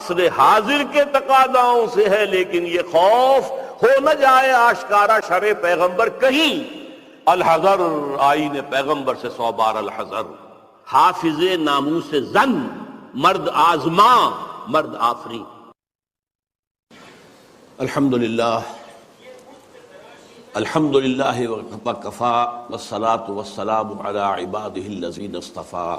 عصر حاضر کے تقاضاؤں سے ہے، لیکن یہ خوف ہو نہ جائے آشکارا شرع پیغمبر کہیں۔ الحذر، آئین پیغمبر سے 100 بار الحذر۔ حافظ ناموس زن، مرد آزما مرد آفری۔ الحمدللہ وکفا والصلاة والسلام علی عبادہ الذین اصطفیٰ،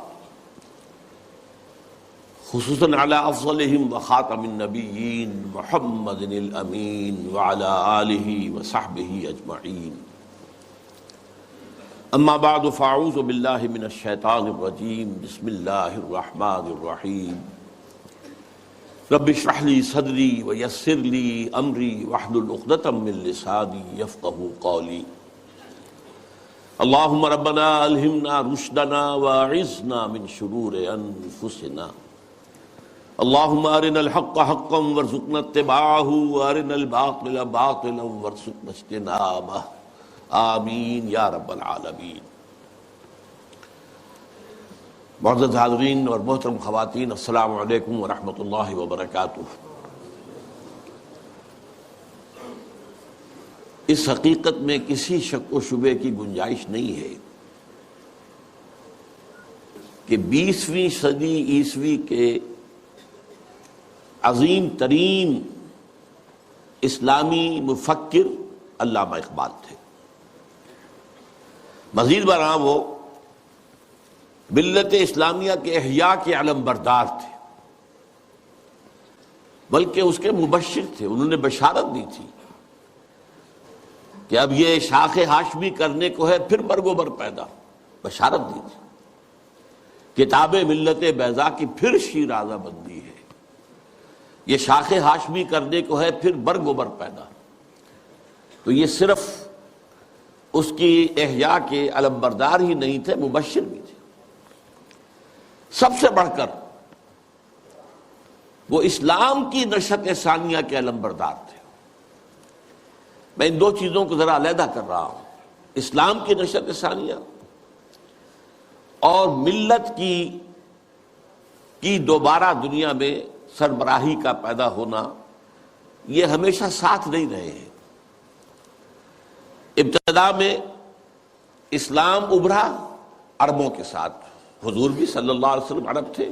خصوصاً علی افضلہم وخاتم النبیین محمد الامین وعلی آلہ وصحبہ اجمعین۔ اما بعد فاعوذ باللہ من الشیطان الرجیم، بسم اللہ الرحمن الرحیم۔ رب اشرح لی صدری ویسر لی امری واحلل عقدۃ من لسانی یفقہوا قولی۔ اللہم ربنا الہمنا رشدنا واعذنا من شرور انفسنا۔ اللہم ارنا الحق حقا وارزقنا اتباعہ وارنا الباطل باطلا وارزقنا اجتنابہ، آمین یا رب العالمین۔ معزز حاضرین اور محترم خواتین، السلام علیکم ورحمۃ اللہ وبرکاتہ۔ اس حقیقت میں کسی شک و شبے کی گنجائش نہیں ہے کہ 20ویں صدی عیسوی کے عظیم ترین اسلامی مفکر علامہ اقبال تھے۔ مزید برآں وہ ملت اسلامیہ کے احیاء کے علم بردار تھے، بلکہ اس کے مبشر تھے۔ انہوں نے بشارت دی تھی کہ اب یہ شاخ ہاشمی کرنے کو ہے، پھر برگ و بر پیدا۔ بشارت دی تھی کتاب ملت بیضا کی پھر شیرازہ بندی ہے، یہ شاخ ہاشمی کرنے کو ہے، پھر برگ و بر پیدا۔ تو یہ صرف اس کی احیاء کے علم بردار ہی نہیں تھے، مبشر بھی تھے۔ سب سے بڑھ کر وہ اسلام کی نشأت ثانیہ کے علم بردار تھے۔ میں ان دو چیزوں کو ذرا علیحدہ کر رہا ہوں، اسلام کی نشأت ثانیہ اور ملت کی دوبارہ دنیا میں سربراہی کا پیدا ہونا، یہ ہمیشہ ساتھ نہیں رہے ہیں۔ ابتدا میں اسلام ابھرا عربوں کے ساتھ، حضور بھی صلی اللہ علیہ وسلم عرب تھے،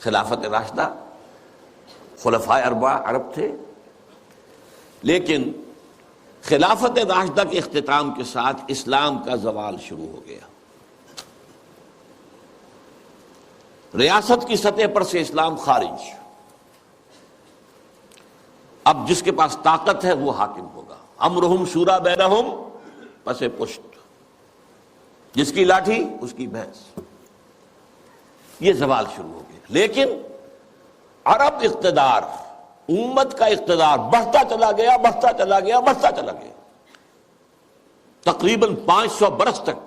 خلافت راشدہ خلفائے اربعہ عرب تھے، لیکن خلافت راشدہ کے اختتام کے ساتھ اسلام کا زوال شروع ہو گیا۔ ریاست کی سطح پر سے اسلام خارج، اب جس کے پاس طاقت ہے وہ حاکم ہوگا۔ امرہم شورا بینہم، پس پشت، جس کی لاٹھی اس کی بھینس۔ یہ زوال شروع ہو گیا، لیکن عرب اقتدار، امت کا اقتدار بڑھتا چلا گیا، بڑھتا چلا گیا، بڑھتا چلا گیا، تقریباً 500 برس تک۔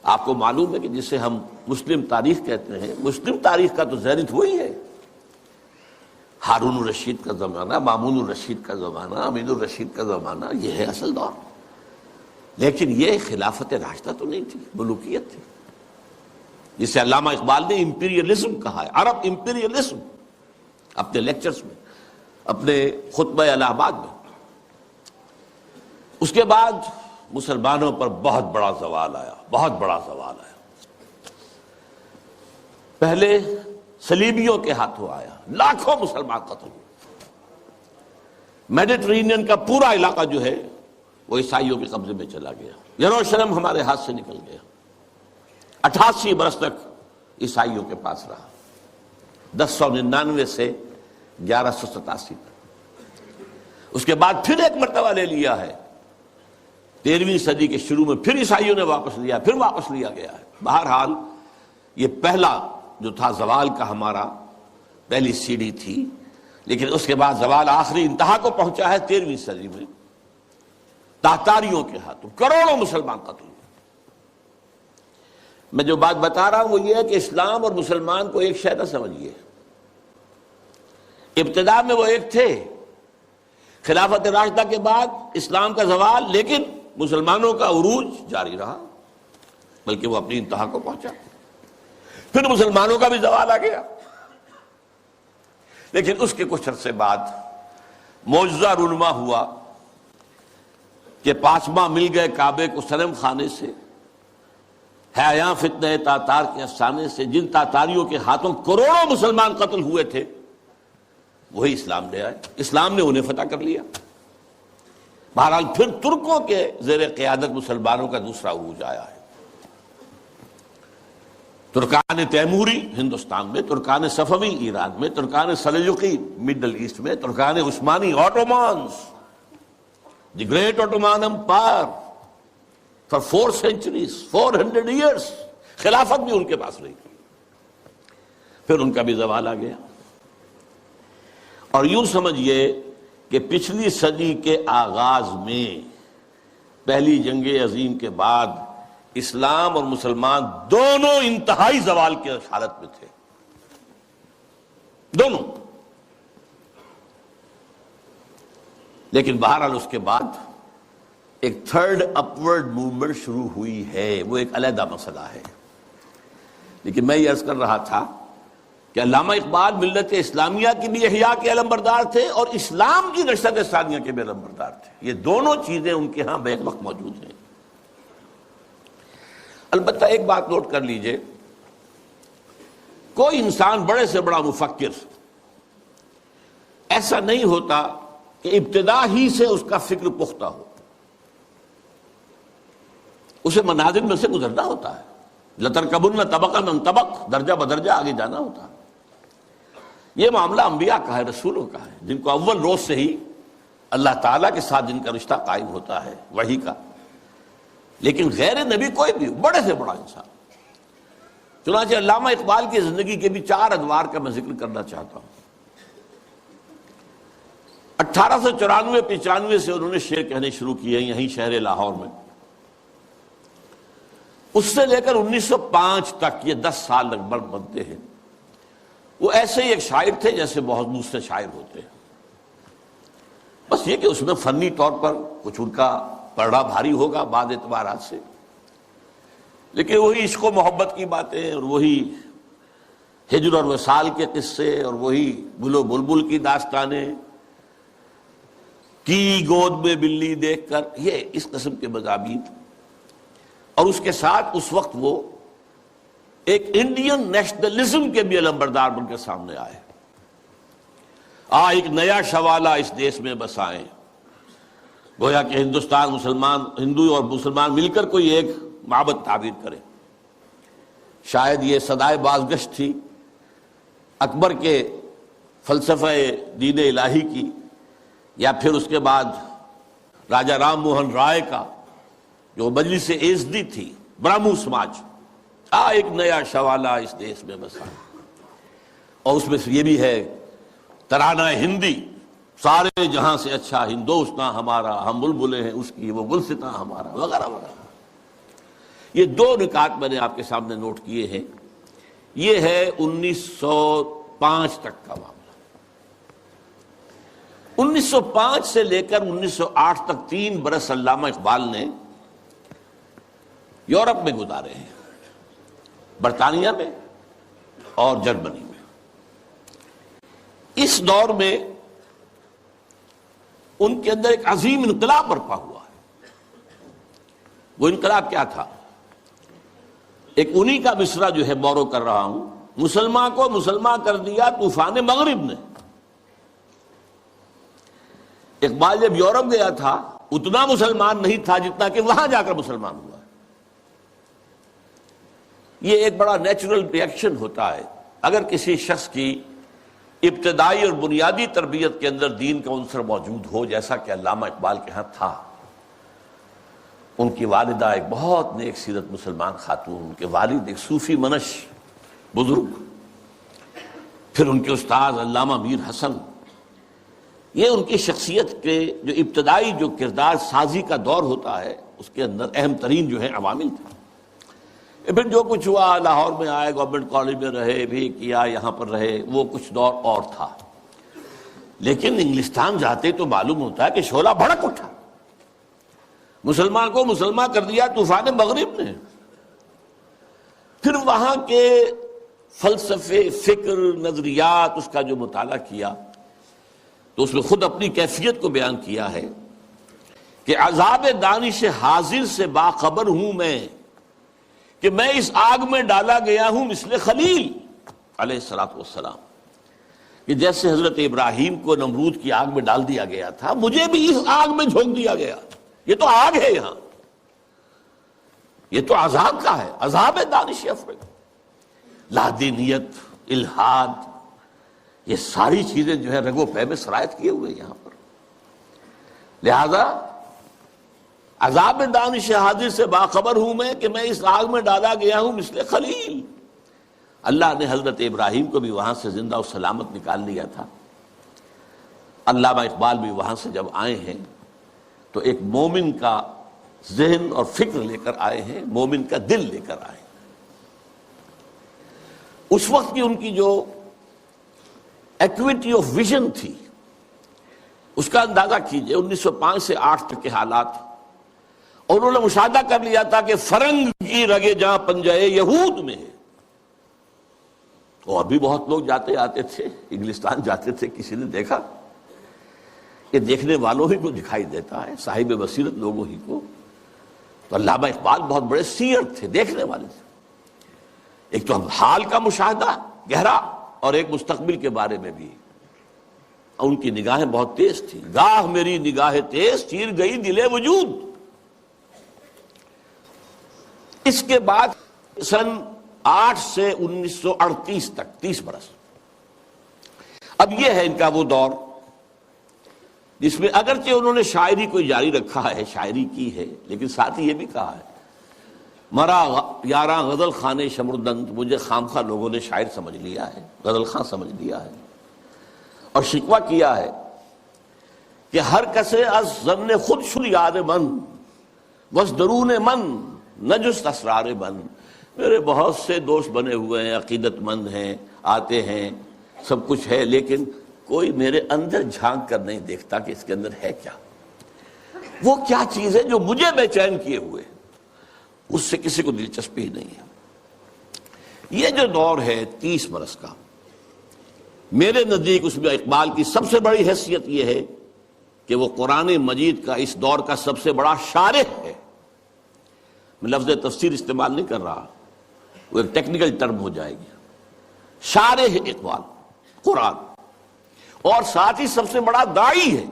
آپ کو معلوم ہے کہ جسے ہم مسلم تاریخ کہتے ہیں، مسلم تاریخ کا تو زینت وہی ہے۔ ہارون الرشید کا زمانہ، مامون الرشید کا زمانہ، امین الرشید کا زمانہ، یہ ہے اصل دور۔ لیکن یہ خلافت راشدہ تو نہیں تھی، ملوکیت تھی، جسے علامہ اقبال نے امپیریلزم کہا ہے، عرب امپیریلزم، اپنے لیکچرز میں، اپنے خطبہ الہ آباد میں۔ اس کے بعد مسلمانوں پر بہت بڑا زوال آیا، بہت بڑا زوال آیا۔ پہلے صلیبیوں کے ہاتھوں آیا، لاکھوں مسلمان قتل ہوئے۔ میڈیٹرینین کا پورا علاقہ جو ہے وہ عیسائیوں کے قبضے میں چلا گیا، یروشلم ہمارے ہاتھ سے نکل گیا، 88 برس تک عیسائیوں کے پاس رہا، 1099 سے 1187 تک۔ اس کے بعد پھر ایک مرتبہ لے لیا ہے، 13ویں صدی کے شروع میں پھر عیسائیوں نے واپس لیا، پھر واپس لیا گیا ہے۔ بہرحال یہ پہلا جو تھا زوال کا ہمارا، پہلی سیڑھی تھی، لیکن اس کے بعد زوال آخری انتہا کو پہنچا ہے 13ویں صدی میں، تاتاریوں کے ہاتھوں کروڑوں مسلمان قتل ہوئے۔ میں جو بات بتا رہا ہوں وہ یہ ہے کہ اسلام اور مسلمان کو ایک شے نہ سمجھیے۔ ابتدا میں وہ ایک تھے، خلافت راشدہ کے بعد اسلام کا زوال، لیکن مسلمانوں کا عروج جاری رہا، بلکہ وہ اپنی انتہا کو پہنچا۔ پھر مسلمانوں کا بھی زوال آ گیا، لیکن اس کے کچھ عرصے بعد معجزہ رونما ہوا کہ پاسباں مل گئے کعبے کو صنم خانے سے، ہے یہاں فتنہ تاتار کے افسانے سے، جن تاتاریوں کے ہاتھوں کروڑوں مسلمان قتل ہوئے تھے وہی اسلام لے آئے، اسلام نے انہیں فتح کر لیا۔ بہرحال پھر ترکوں کے زیر قیادت مسلمانوں کا دوسرا عروج آیا ہے۔ ترکان تیموری ہندوستان میں، ترکان صفوی ایران میں، ترکان سلجوقی مڈل ایسٹ میں، ترکان عثمانی Ottomans, the great Ottoman empire for 4 centuries 400 years، خلافت بھی ان کے پاس رہی۔ پھر ان کا بھی زوال آ گیا، اور یوں سمجھئے کہ پچھلی صدی کے آغاز میں پہلی جنگ عظیم کے بعد اسلام اور مسلمان دونوں انتہائی زوال کی حالت میں تھے، دونوں۔ لیکن بہرحال اس کے بعد ایک تھرڈ اپورڈ موومنٹ شروع ہوئی ہے، وہ ایک علیحدہ مسئلہ ہے۔ لیکن میں یہ عرض کر رہا تھا کہ علامہ اقبال ملت اسلامیہ کی بھی احیاء کے علمبردار تھے اور اسلام کی نشست ثانیہ کے بھی علمبردار تھے، یہ دونوں چیزیں ان کے ہاں بیک وقت موجود ہیں۔ البتہ ایک بات نوٹ کر لیجئے، کوئی انسان بڑے سے بڑا مفکر ایسا نہیں ہوتا کہ ابتدا ہی سے اس کا فکر پختہ ہو، اسے منازل میں سے گزرنا ہوتا ہے، لَتَرْكَبُنَّ طَبَقًا عَنْ طَبَقٍ، درجہ بدرجہ آگے جانا ہوتا ہے۔ یہ معاملہ انبیاء کا ہے، رسولوں کا ہے، جن کو اول روز سے ہی اللہ تعالیٰ کے ساتھ جن کا رشتہ قائم ہوتا ہے وحی کا۔ لیکن غیر نبی کوئی بھی بڑے سے بڑا انسان، چنانچہ علامہ اقبال کی زندگی کے بھی 4 ادوار کا میں ذکر کرنا چاہتا ہوں۔ 1894-95 سے انہوں نے شعر کہنے شروع کیے یہیں شہر لاہور میں، اس سے لے کر 1905 تک، یہ 10 سال لگ بھگ بنتے ہیں، وہ ایسے ہی ایک شاعر تھے جیسے بہت دوسرے شاعر ہوتے ہیں، بس یہ کہ اس میں فنی طور پر کچھ ان کا پڑھا بھاری ہوگا بعض اعتبارات سے، لیکن وہی عشق و محبت کی باتیں اور وہی ہجر اور وصال کے قصے اور وہی گل و بلبل کی داستانیں، کی گود میں بلی دیکھ کر، یہ اس قسم کے مضامین، اور اس کے ساتھ اس وقت وہ ایک انڈین نیشنلزم کے بھی علمبردار بن کے سامنے آئے۔ ایک نیا شوالہ اس دیش میں بسائیں، گویا کہ ہندوستان مسلمان، ہندو اور مسلمان مل کر کوئی ایک معبد تعبیر کرے۔ شاید یہ صدائے بازگشت تھی اکبر کے فلسفہ دین الہی کی، یا پھر اس کے بعد راجہ رام موہن رائے کا جو مجلس ایزدی تھی، برہمو سماج، ایک نیا شوالہ اس دیش میں بسا، اور اس میں سے یہ بھی ہے ترانہ ہندی، سارے جہاں سے اچھا ہندوستاں ہمارا، ہم بلبلیں ہیں اس کی، وہ گلستاں ہمارا، وغیرہ وغیرہ۔ یہ 2 نکات میں نے آپ کے سامنے نوٹ کیے ہیں۔ یہ ہے 1905 تک کا معاملہ۔ 1905 سے لے کر 1908 تک 3 برس علامہ اقبال نے یورپ میں گزارے ہیں، برطانیہ میں اور جرمنی میں۔ اس دور میں ان کے اندر ایک عظیم انقلاب برپا ہوا ہے۔ وہ انقلاب کیا تھا؟ ایک انہی کا مصرع جو ہے بورو کر رہا ہوں، مسلمان کو مسلمان کر دیا طوفان مغرب نے۔ اقبال جب یورپ گیا تھا اتنا مسلمان نہیں تھا جتنا کہ وہاں جا کر مسلمان ہوا۔ یہ ایک بڑا نیچرل ری ایکشن ہوتا ہے اگر کسی شخص کی ابتدائی اور بنیادی تربیت کے اندر دین کا عنصر موجود ہو، جیسا کہ علامہ اقبال کے ہاں تھا۔ ان کی والدہ ایک بہت نیک سیرت مسلمان خاتون، ان کے والد ایک صوفی منش بزرگ، پھر ان کے استاد علامہ میر حسن، یہ ان کی شخصیت کے جو ابتدائی جو کردار سازی کا دور ہوتا ہے اس کے اندر اہم ترین جو ہے عوامل تھے۔ پھر جو کچھ ہوا، لاہور میں آئے، گورنمنٹ کالج میں رہے بھی کیا، یہاں پر رہے، وہ کچھ دور اور تھا۔ لیکن انگلستان جاتے تو معلوم ہوتا ہے کہ شعلہ بھڑک اٹھا، مسلمان کو مسلمان کر دیا طوفان مغرب نے۔ پھر وہاں کے فلسفے، فکر، نظریات اس کا جو مطالعہ کیا تو اس میں خود اپنی کیفیت کو بیان کیا ہے کہ عذاب دانش حاضر سے باخبر ہوں میں کہ میں اس آگ میں ڈالا گیا ہوں مثل خلیل علیہ الصلوۃ والسلام، کہ جیسے حضرت ابراہیم کو نمرود کی آگ میں ڈال دیا گیا تھا مجھے بھی اس آگ میں جھونک دیا گیا۔ یہ تو آگ ہے، یہاں یہ تو عذاب کا ہے، عذاب دانش افرگ، لادینیت، الحاد، یہ ساری چیزیں جو ہے رگ و پے میں سرایت کیے ہوئے یہاں پر۔ لہذا عذاب دانش حاضر سے باخبر ہوں میں کہ میں اس آگ میں ڈالا گیا ہوں مثل خلیل۔ اللہ نے حضرت ابراہیم کو بھی وہاں سے زندہ و سلامت نکال لیا تھا۔ علامہ اقبال بھی وہاں سے جب آئے ہیں تو ایک مومن کا ذہن اور فکر لے کر آئے ہیں، مومن کا دل لے کر آئے ہیں۔ اس وقت کی ان کی جو ایکویٹی آف ویژن تھی اس کا اندازہ کیجئے، 1905 سے 8 تک کے حالات، اور انہوں نے مشاہدہ کر لیا تھا کہ فرنگ کی رگے جہاں پنجائے یہود میں ہے۔ اور بھی بہت لوگ جاتے آتے تھے، انگلستان جاتے تھے، کسی نے دیکھا کہ دیکھنے والوں ہی کو دکھائی دیتا ہے، صاحب بصیرت لوگوں ہی کو۔ تو علامہ اقبال بہت بڑے سیر تھے، دیکھنے والے تھے، ایک تو حال کا مشاہدہ گہرا اور ایک مستقبل کے بارے میں بھی۔ ان کی نگاہیں بہت تیز تھی، گاہ میری نگاہ تیز چیر گئی دل وجود۔ اس کے بعد سن 8 سے 1938 تک 30 برس، اب یہ ہے ان کا وہ دور جس میں اگرچہ انہوں نے شاعری کو جاری رکھا ہے، شاعری کی ہے، لیکن ساتھ ہی یہ بھی کہا ہے مرا یاراں غزل خانے شمردند، مجھے خامخواہ لوگوں نے شاعر سمجھ لیا ہے، غزل خاں سمجھ لیا ہے، اور شکوہ کیا ہے کہ ہر کسے از ضمن خود شد یاد من وز درون من نجست اسرار من۔ میرے بہت سے دوست بنے ہوئے ہیں، عقیدت مند ہیں، آتے ہیں، سب کچھ ہے، لیکن کوئی میرے اندر جھانک کر نہیں دیکھتا کہ اس کے اندر ہے کیا، وہ کیا چیز ہے جو مجھے بے چین کیے ہوئے، اس سے کسی کو دلچسپی نہیں ہے۔ یہ جو دور ہے 30 برس کا، میرے نزدیک اس میں اقبال کی سب سے بڑی حیثیت یہ ہے کہ وہ قرآن مجید کا اس دور کا سب سے بڑا شارح ہے۔ میں لفظ تفسیر استعمال نہیں کر رہا، وہ ایک ٹیکنیکل ٹرم ہو جائے گی۔ شارح اقبال قرآن، اور ساتھ ہی سب سے بڑا داعی ہے۔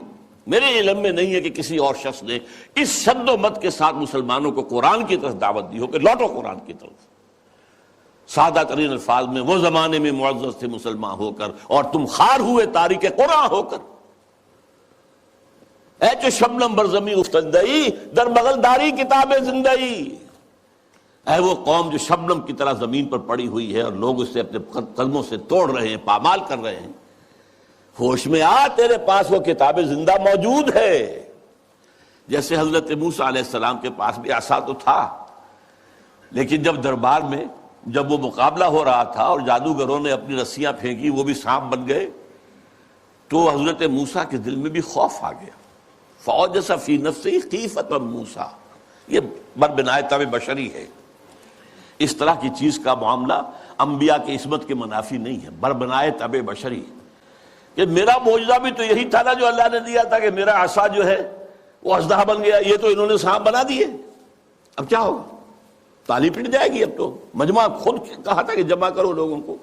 میرے علم میں نہیں ہے کہ کسی اور شخص نے اس شد و مت کے ساتھ مسلمانوں کو قرآن کی طرف دعوت دی ہو کہ لوٹو قرآن کی طرف، سادہ ترین الفاظ میں وہ زمانے میں معزز تھے مسلمان ہو کر اور تم خار ہوئے تاریک قرآن ہو کر، اے جو شبنم بر زمین افتندئی در بغل داری کتاب زندئی، اے وہ قوم جو شبنم کی طرح زمین پر پڑی ہوئی ہے اور لوگ اسے اپنے قدموں سے توڑ رہے ہیں، پامال کر رہے ہیں، ہوش میں آ، تیرے پاس وہ کتاب زندہ موجود ہے۔ جیسے حضرت موسیٰ علیہ السلام کے پاس بھی عصا تو تھا، لیکن جب دربار میں جب وہ مقابلہ ہو رہا تھا اور جادوگروں نے اپنی رسیاں پھینکی، وہ بھی سانپ بن گئے، تو حضرت موسیٰ کے دل میں بھی خوف آ گیا۔ فَأَوْجَسَ فِي نَفْسِهِ خِیفَةً موسیٰ، یہ بربنائے طبع بشری ہے، اس طرح کی چیز کا معاملہ انبیاء کی عصمت کے منافی نہیں ہے، بربنائے طبع بشری، کہ میرا معجزہ بھی تو یہی تھا نا جو اللہ نے دیا تھا کہ میرا عصا جو ہے وہ اژدہا بن گیا، یہ تو انہوں نے سانپ بنا دیے، اب کیا ہوگا؟ تالی پٹ جائے گی۔ اب تو مجمع خود کہا تھا کہ جمع کرو لوگوں کو۔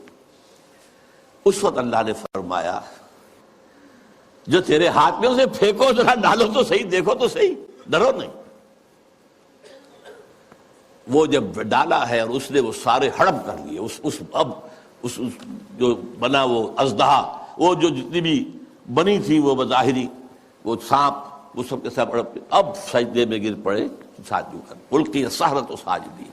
اس وقت اللہ نے فرمایا جو تیرے ہاتھ میں اسے پھینکو، ذرا ڈالو تو صحیح، دیکھو تو صحیح، ڈرو نہیں۔ وہ جب ڈالا ہے اور اس نے وہ سارے ہڑپ کر لیے، اس جو بنا وہ اژدہا، وہ جو جتنی بھی بنی تھی وہ بظاہری وہ سانپ، وہ سب کے ساتھ ہڑپ کے اب سجدے میں گر پڑے ساجدوں کر، القی السحرۃ ساجدین۔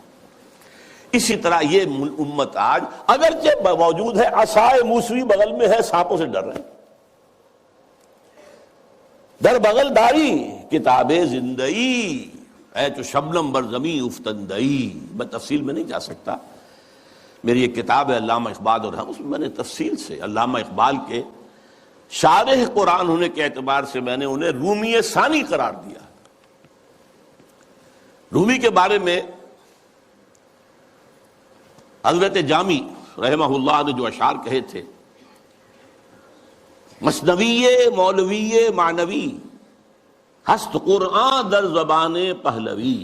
اسی طرح یہ امت آج اگرچہ موجود ہے، عصائے موسوی بغل میں ہے، سانپوں سے ڈر رہے ہیں، در بغل داری کتاب زندئی، اے تو شبنم بر زمین افتندئی۔ میں تفصیل میں نہیں جا سکتا، میری ایک کتاب ہے علامہ اقبال اور ہم، اس میں نے تفصیل سے علامہ اقبال کے شارح قرآن ہونے کے اعتبار سے میں نے انہیں رومی ثانی قرار دیا۔ رومی کے بارے میں حضرت جامی رحمہ اللہ نے جو اشعار کہے تھے، مثنوی مولوی معنوی ہست قرآن در زبان پہلوی.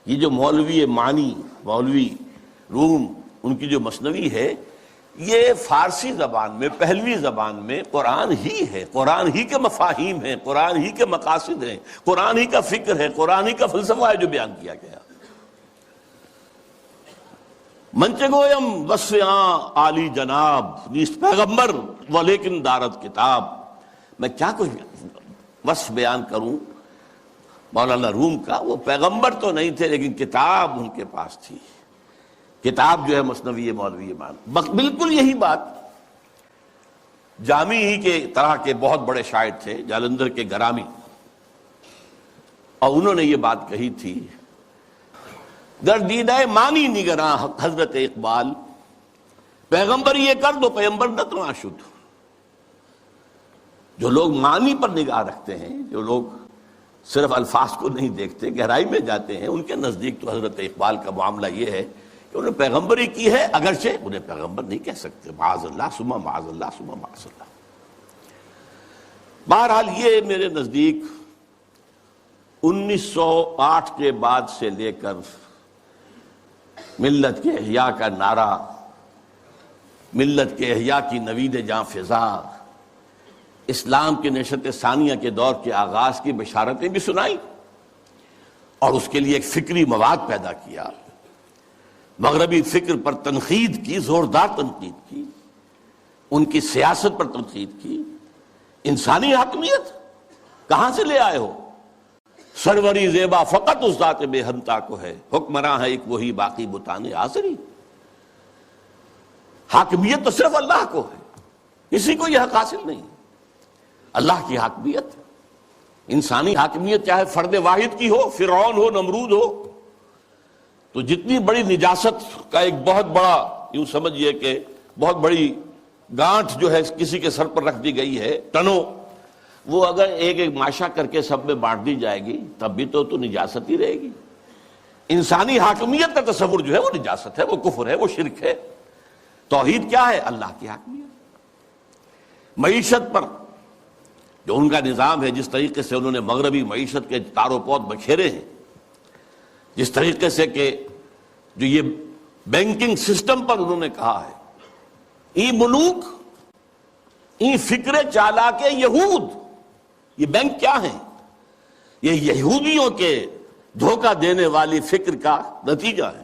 یہ جو مولوی معنی، مولوی روم، ان کی جو مثنوی ہے، یہ فارسی زبان میں، پہلوی زبان میں قرآن ہی ہے، قرآن ہی کے مفاہیم ہیں، قرآن ہی کے مقاصد ہیں، قرآن ہی کا فکر ہے، قرآن ہی کا فلسفہ ہے جو بیان کیا گیا. منچ گویم وصف عالی جناب نیست پیغمبر ولیکن دارت کتاب. میں کیا کچھ وصف بیان کروں مولانا روم کا، وہ پیغمبر تو نہیں تھے لیکن کتاب ان کے پاس تھی. کتاب جو ہے مثنوی مولوی مان. بالکل یہی بات جامی ہی کے طرح کے بہت بڑے شاعر تھے جالندھر کے گرامی، اور انہوں نے یہ بات کہی تھی، در دیدہ مانی نگراں حضرت اقبال، پیغمبر یہ کر دو پیغمبر نہ تو آشد. جو لوگ معنی پر نگاہ رکھتے ہیں، جو لوگ صرف الفاظ کو نہیں دیکھتے، گہرائی میں جاتے ہیں، ان کے نزدیک تو حضرت اقبال کا معاملہ یہ ہے کہ انہوں نے پیغمبری کی ہے، اگرچہ انہیں پیغمبر نہیں کہہ سکتے، معاذ اللہ ثم معاذ اللہ ثم معاذ اللہ. بہرحال یہ میرے نزدیک 1908 کے بعد سے لے کر ملت کے احیاء کا نعرہ، ملت کے احیاء کی نوید جاں فضا، اسلام کے نشأت ثانیہ کے دور کے آغاز کی بشارتیں بھی سنائی، اور اس کے لیے ایک فکری مواد پیدا کیا. مغربی فکر پر تنقید کی، زوردار تنقید کی، ان کی سیاست پر تنقید کی. انسانی حاکمیت کہاں سے لے آئے ہو؟ سروری زیبا فقط اس ذات بے ہمتا کو ہے، حکمراں ہے ایک وہی باقی بتان آزری. حاکمیت تو صرف اللہ کو ہے، کسی کو یہ حق حاصل نہیں. اللہ کی حاکمیت، انسانی حاکمیت چاہے فرد واحد کی ہو، فرعون ہو، نمرود ہو، تو جتنی بڑی نجاست کا ایک بہت بڑا، یوں سمجھئے کہ بہت بڑی گانٹھ جو ہے کسی کے سر پر رکھ دی گئی ہے، ٹنو، وہ اگر ایک ایک ماشا کر کے سب میں بانٹ دی جائے گی تب بھی تو نجاست ہی رہے گی. انسانی حاکمیت کا تصور جو ہے وہ نجاست ہے، وہ کفر ہے، وہ شرک ہے. توحید کیا ہے؟ اللہ کی حاکمیت. معیشت پر جو ان کا نظام ہے، جس طریقے سے انہوں نے مغربی معیشت کے تار و پود بکھیرے ہیں، جس طریقے سے کہ جو یہ بینکنگ سسٹم پر انہوں نے کہا ہے، ای ملوک ای فکر چالاک یہود. یہ بینک کیا ہیں؟ یہ یہودیوں کے دھوکہ دینے والی فکر کا نتیجہ ہے.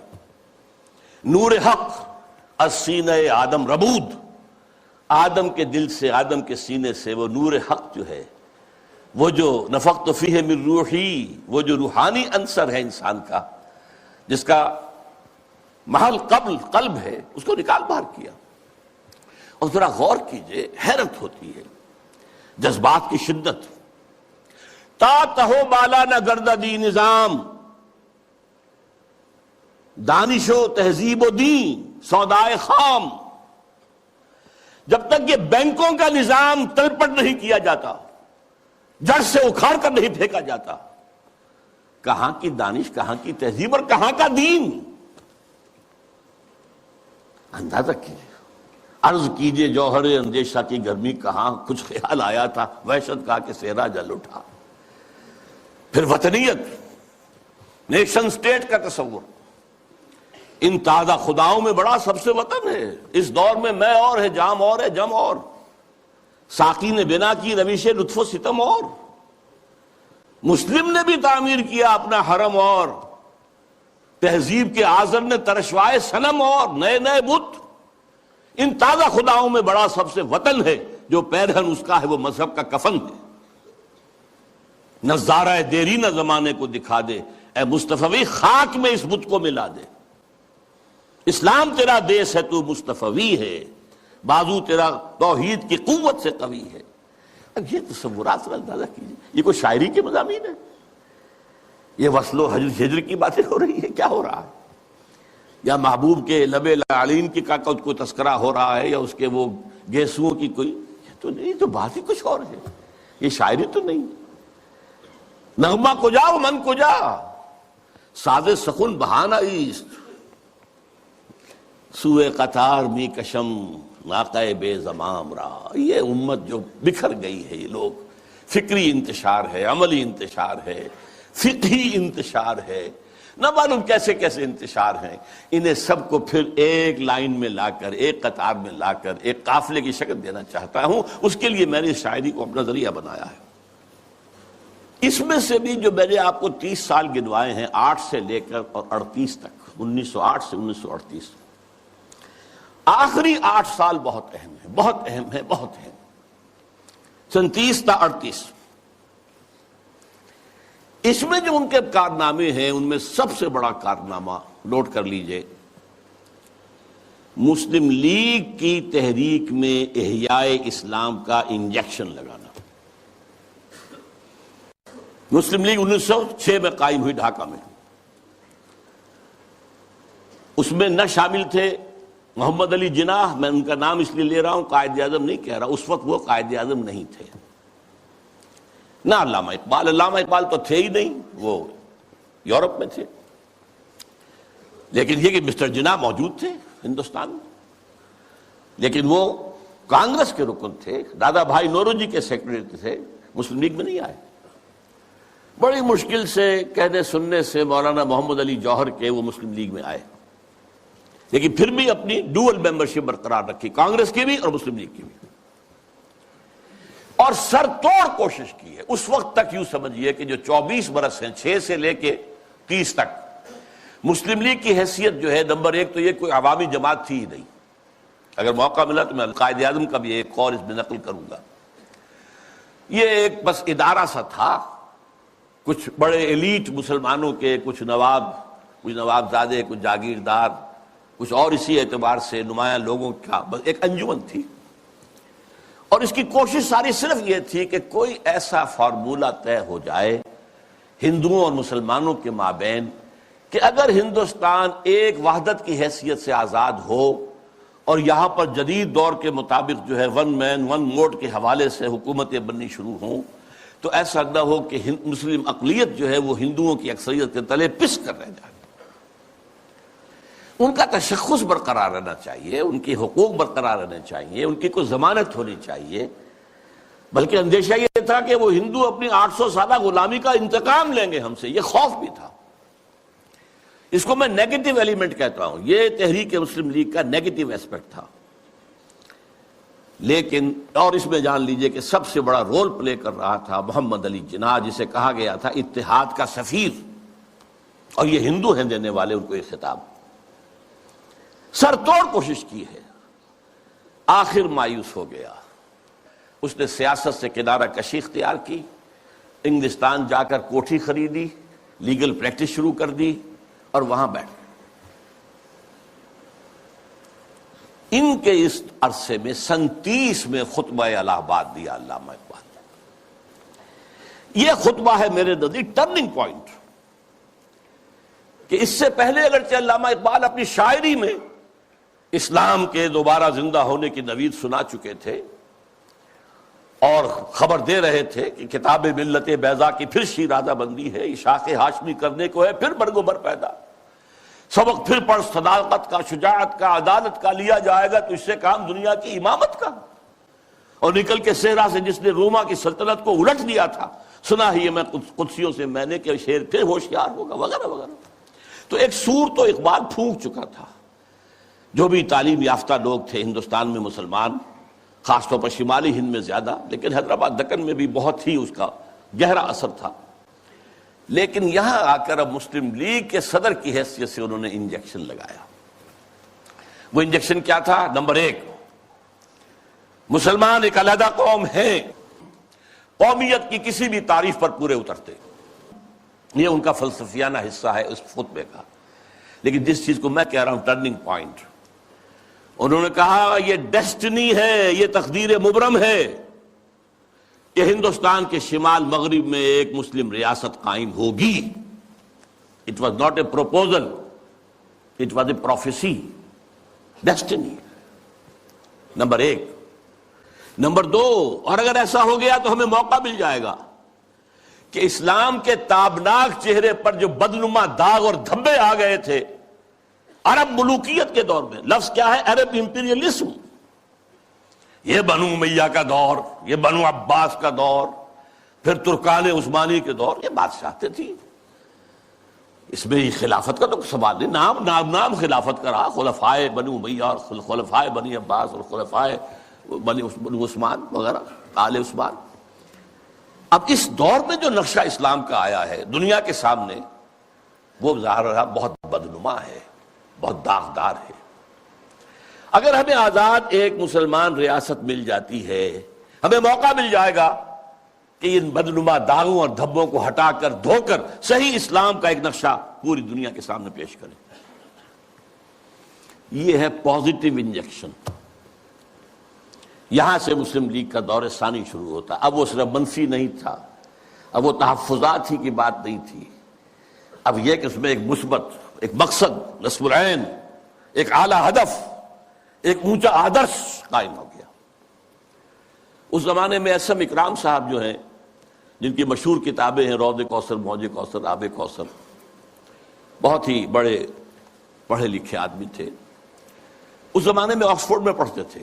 نور حق از سینہ آدم ربود، آدم کے دل سے، آدم کے سینے سے وہ نور حق جو ہے، وہ جو نفخت فیہ من روحی، وہ جو روحانی عنصر ہے انسان کا، جس کا محل قلب ہے، اس کو نکال باہر کیا. اور ذرا غور کیجئے، حیرت ہوتی ہے جذبات کی شدت. تا تہو بالا نہ گردہ دی نظام، دانش و تہذیب و دین سودائے خام. جب تک یہ بینکوں کا نظام تلپٹ نہیں کیا جاتا، جڑ سے اکھاڑ کر نہیں پھینکا جاتا، کہاں کی دانش، کہاں کی تہذیب اور کہاں کا دین؟ اندازہ کیجیے، عرض کیجیے جوہر اندیشہ کی گرمی کہاں، کچھ خیال آیا تھا، وحشت کا کہ صحرا جل اٹھا. پھر وطنیت، نیشن سٹیٹ کا تصور، ان تازہ خداؤں میں بڑا سب سے وطن ہے. اس دور میں میں اور ہے، جام اور ہے، جم اور. ساقی نے بنا کی روش لطف و ستم اور. مسلم نے بھی تعمیر کیا اپنا حرم اور. تہذیب کے آذر نے ترشوائے صنم اور، نئے نئے بت. ان تازہ خداؤں میں بڑا سب سے وطن ہے، جو پیرہن اس کا ہے وہ مذہب کا کفن ہے. نظارہ دیرینہ زمانے کو دکھا دے، اے مصطفی خاک میں اس بت کو ملا دے. اسلام تیرا دیس ہے، تو مصطفی ہے، بازو تیرا توحید کی قوت سے قوی ہے. اب یہ تصورات کا اندازہ کیجیے، یہ کوئی شاعری کے مضامین ہے؟ یہ وصل و ہجر کی باتیں ہو رہی ہے؟ کیا ہو رہا ہے؟ یا محبوب کے لب لعلین کی کا کوئی تذکرہ ہو رہا ہے، یا اس کے وہ گیسوؤں کی کوئی؟ یہ تو نہیں، تو بات ہی کچھ اور ہے، یہ شاعری تو نہیں. نغمہ کجا و من کجا، ساز سخن بہانہ ایست. سوئے قطار می کشم ناقہ بے زمام را. یہ امت جو بکھر گئی ہے، یہ لوگ، فکری انتشار ہے، عملی انتشار ہے، فقہی انتشار ہے، نہ معلوم کیسے کیسے انتشار ہیں. انہیں سب کو پھر ایک لائن میں لا کر، ایک قطار میں لا کر ایک قافلے کی شکل دینا چاہتا ہوں. اس کے لیے میں نے اس شاعری کو اپنا ذریعہ بنایا ہے. اس میں سے بھی جو میں نے آپ کو 30 سال گنوائے ہیں، 8 سے لے کر اور 38 تک، 1908 سے 1938، آخری 8 سال بہت اہم ہیں، بہت اہم ہیں، بہت اہم. 37 تا 38، اس میں جو ان کے کارنامے ہیں، ان میں سب سے بڑا کارنامہ نوٹ کر لیجئے، مسلم لیگ کی تحریک میں احیاء اسلام کا انجیکشن لگانا. مسلم لیگ 1906 میں قائم ہوئی ڈھاکہ میں. اس میں نہ شامل تھے محمد علی جناح، میں ان کا نام اس لیے لے رہا ہوں، قائد اعظم نہیں کہہ رہا، اس وقت وہ قائد اعظم نہیں تھے. نہ علامہ اقبال، علامہ اقبال تو تھے ہی نہیں، وہ یورپ میں تھے. لیکن یہ کہ مسٹر جناح موجود تھے ہندوستان میں، لیکن وہ کانگریس کے رکن تھے، دادا بھائی نوروجی کے سیکرٹری تھے، مسلم لیگ میں نہیں آئے. بڑی مشکل سے کہنے سننے سے مولانا محمد علی جوہر کے وہ مسلم لیگ میں آئے، لیکن پھر بھی اپنی ڈوئل ممبرشپ برقرار رکھی، کانگریس کی بھی اور مسلم لیگ کی بھی، اور سر توڑ کوشش کی ہے. اس وقت تک یوں سمجھیے کہ جو 24 برس ہیں، 6 سے لے کے 30 تک، مسلم لیگ کی حیثیت جو ہے، نمبر ایک تو یہ کوئی عوامی جماعت تھی ہی نہیں. اگر موقع ملا تو میں قائد اعظم کا بھی ایک قول اس میں نقل کروں گا. یہ ایک بس ادارہ سا تھا، کچھ بڑے ایلیٹ مسلمانوں کے، کچھ نواب زادے، کچھ جاگیردار، کچھ اور اسی اعتبار سے نمایاں لوگوں کا بس ایک انجمن تھی. اور اس کی کوشش ساری صرف یہ تھی کہ کوئی ایسا فارمولہ طے ہو جائے ہندوؤں اور مسلمانوں کے مابین کہ اگر ہندوستان ایک وحدت کی حیثیت سے آزاد ہو اور یہاں پر جدید دور کے مطابق جو ہے ون مین ون ووٹ کے حوالے سے حکومتیں بننی شروع ہوں، تو ایسا نہ ہو کہ مسلم اقلیت جو ہے وہ ہندوؤں کی اکثریت کے تلے پس کر رہ جائے. ان کا تشخص برقرار رہنا چاہیے، ان کی حقوق برقرار رہنے چاہیے، ان کی کوئی ضمانت ہونی چاہیے. بلکہ اندیشہ یہ تھا کہ وہ ہندو اپنی 800 سالہ غلامی کا انتقام لیں گے ہم سے، یہ خوف بھی تھا. اس کو میں نیگیٹو ایلیمنٹ کہتا ہوں، یہ تحریک مسلم لیگ کا نیگیٹو ایسپیکٹ تھا. لیکن اور اس میں جان لیجئے کہ سب سے بڑا رول پلے کر رہا تھا محمد علی جناح، جسے کہا گیا تھا اتحاد کا سفیر، اور یہ ہندو ہیں دینے والے ان کو یہ خطاب. سر توڑ کوشش کی ہے، آخر مایوس ہو گیا. اس نے سیاست سے کنارہ کشی اختیار کی، انگلستان جا کر کوٹھی خریدی، لیگل پریکٹس شروع کر دی اور وہاں بیٹھ گئے. ان کے اس عرصے میں 37 میں خطبہ الہ آباد دیا علامہ اقبال نے. یہ خطبہ ہے میرے نزدیک ٹرننگ پوائنٹ، کہ اس سے پہلے اگرچہ علامہ اقبال اپنی شاعری میں اسلام کے دوبارہ زندہ ہونے کی نوید سنا چکے تھے اور خبر دے رہے تھے کہ کتاب ملت بیضا کی پھر شیرازہ بندی ہے، اشاق ہاشمی کرنے کو ہے پھر برگ و بر پیدا، سبق پھر پڑھ صداقت کا، شجاعت کا، عدالت کا، لیا جائے گا تو اس سے کام دنیا کی امامت کا، اور نکل کے صحرا سے جس نے روما کی سلطنت کو الٹ دیا تھا، سنا ہی میں قدسیوں سے میں نے کہ شیر پھر ہوشیار ہوگا، وغیرہ وغیرہ. تو ایک سور تو اقبال پھونک چکا تھا. جو بھی تعلیم یافتہ لوگ تھے ہندوستان میں مسلمان، خاص طور پر شمالی ہند میں زیادہ، لیکن حیدرآباد دکن میں بھی بہت ہی اس کا گہرا اثر تھا. لیکن یہاں آ کر اب مسلم لیگ کے صدر کی حیثیت سے انہوں نے انجیکشن لگایا. وہ انجیکشن کیا تھا؟ نمبر ایک، مسلمان ایک علیحدہ قوم ہیں، قومیت کی کسی بھی تعریف پر پورے اترتے. یہ ان کا فلسفیانہ حصہ ہے اس خطبے کا. لیکن جس چیز کو میں کہہ رہا ہوں ٹرننگ پوائنٹ، انہوں نے کہا یہ ڈیسٹنی ہے، یہ تقدیر مبرم ہے کہ ہندوستان کے شمال مغرب میں ایک مسلم ریاست قائم ہوگی. It was not a proposal, it was a prophecy, destiny. Number ایک. نمبر دو، اور اگر ایسا ہو گیا تو ہمیں موقع مل جائے گا کہ اسلام کے تابناک چہرے پر جو بدنما داغ اور دھبے آ گئے تھے عرب ملوکیت کے دور میں، لفظ کیا ہے؟ عرب امپیریلزم. یہ بنو امیہ کا دور، یہ بنو عباس کا دور، پھر ترکان عثمانی کے دور، یہ بادشاہتیں تھیں. اس میں خلافت کا تو سوال نہیں، نام خلافت کا رہا، خلفائے بنو امیہ اور خلفائے بنی عباس اور خلفائے بنو عثمان وغیرہ، آل عثمان. اب اس دور میں جو نقشہ اسلام کا آیا ہے دنیا کے سامنے، وہ ظاہر رہا بہت بدنما ہے، بہت داغدار ہے. اگر ہمیں آزاد ایک مسلمان ریاست مل جاتی ہے، ہمیں موقع مل جائے گا کہ ان بدنما داغوں اور دھبوں کو ہٹا کر دھو کر صحیح اسلام کا ایک نقشہ پوری دنیا کے سامنے پیش کریں. یہ ہے پازیٹیو انجیکشن. یہاں سے مسلم لیگ کا دور ثانی شروع ہوتا. اب وہ صرف منفی نہیں تھا، اب وہ تحفظات ہی کی بات نہیں تھی، اب یہ کہ اس میں ایک مثبت، ایک مقصد نصب العین، ایک اعلیٰ ہدف، ایک اونچا آدرش قائم ہو گیا. اس زمانے میں اسم اکرام صاحب جو ہیں، جن کی مشہور کتابیں ہیں روض کوثر، موج کوثر، آب کوثر، بہت ہی بڑے پڑھے لکھے آدمی تھے. اس زمانے میں آکسفورڈ میں پڑھتے تھے.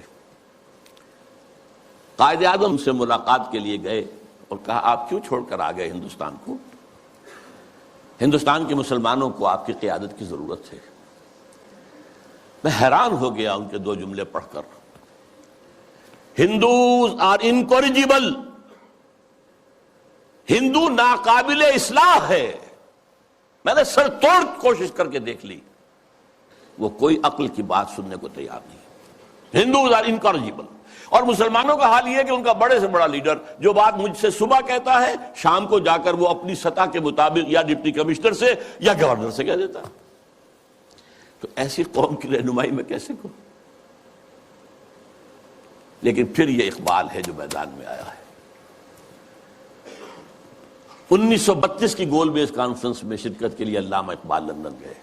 قائد اعظم سے ملاقات کے لیے گئے اور کہا آپ کیوں چھوڑ کر آ گئے ہندوستان کو؟ ہندوستان کے مسلمانوں کو آپ کی قیادت کی ضرورت ہے. میں حیران ہو گیا ان کے دو جملے پڑھ کر. ہندوز آر انکوریجیبل، ہندو ناقابل اصلاح ہے. میں نے سر توڑ کوشش کر کے دیکھ لی، وہ کوئی عقل کی بات سننے کو تیار نہیں. Hindus are incorrigible. اور مسلمانوں کا حال یہ ہے کہ ان کا بڑے سے بڑا لیڈر جو بات مجھ سے صبح کہتا ہے، شام کو جا کر وہ اپنی سطح کے مطابق یا ڈپٹی کمشنر سے یا گورنر سے کہہ دیتا ہے. تو ایسی قوم کی رہنمائی میں کیسے کروں؟ لیکن پھر یہ اقبال ہے جو میدان میں آیا ہے. 1932 کی گول بیس کانفرنس میں شرکت کے لیے علامہ اقبال لندن گئے.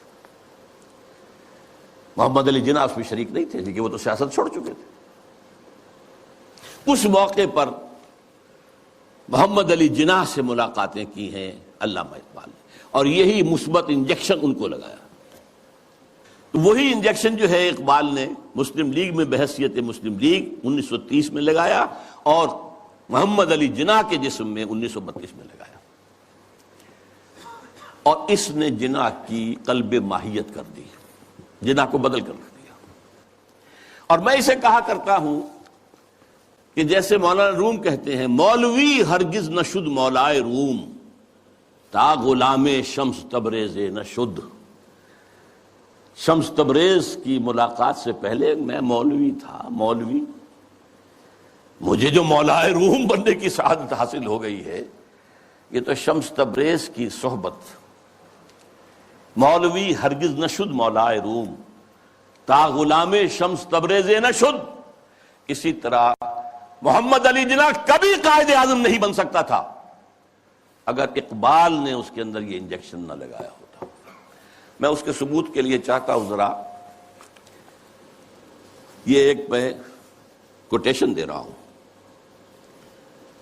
محمد علی جناح اس میں شریک نہیں تھے کیونکہ وہ تو سیاست چھوڑ چکے تھے. اس موقع پر محمد علی جناح سے ملاقاتیں کی ہیں علامہ اقبال نے، اور یہی مثبت انجیکشن ان کو لگایا. وہی انجیکشن جو ہے اقبال نے مسلم لیگ میں بحیثیت مسلم لیگ 1930 میں لگایا اور محمد علی جناح کے جسم میں 1932 میں لگایا. اور اس نے جناح کی قلب ماہیت کر دی، جناح کو بدل کر رکھ دیا. اور میں اسے کہا کرتا ہوں کہ جیسے مولانا روم کہتے ہیں، مولوی ہرگز نہ شد مولائے روم، تا غلام شمس تبریز نہ شد. شمس تبریز کی ملاقات سے پہلے میں مولوی تھا. مولوی، مجھے جو مولائے روم بننے کی سعادت حاصل ہو گئی ہے، یہ تو شمس تبریز کی صحبت. مولوی ہرگز نہ شد مولائے روم، تا غلام شمس تبریز نہ شد. اسی طرح محمد علی جناح کبھی قائد اعظم نہیں بن سکتا تھا اگر اقبال نے اس کے اندر یہ انجیکشن نہ لگایا ہوتا. میں اس کے ثبوت کے لیے چاہتا ہوں ذرا یہ ایک میں کوٹیشن دے رہا ہوں.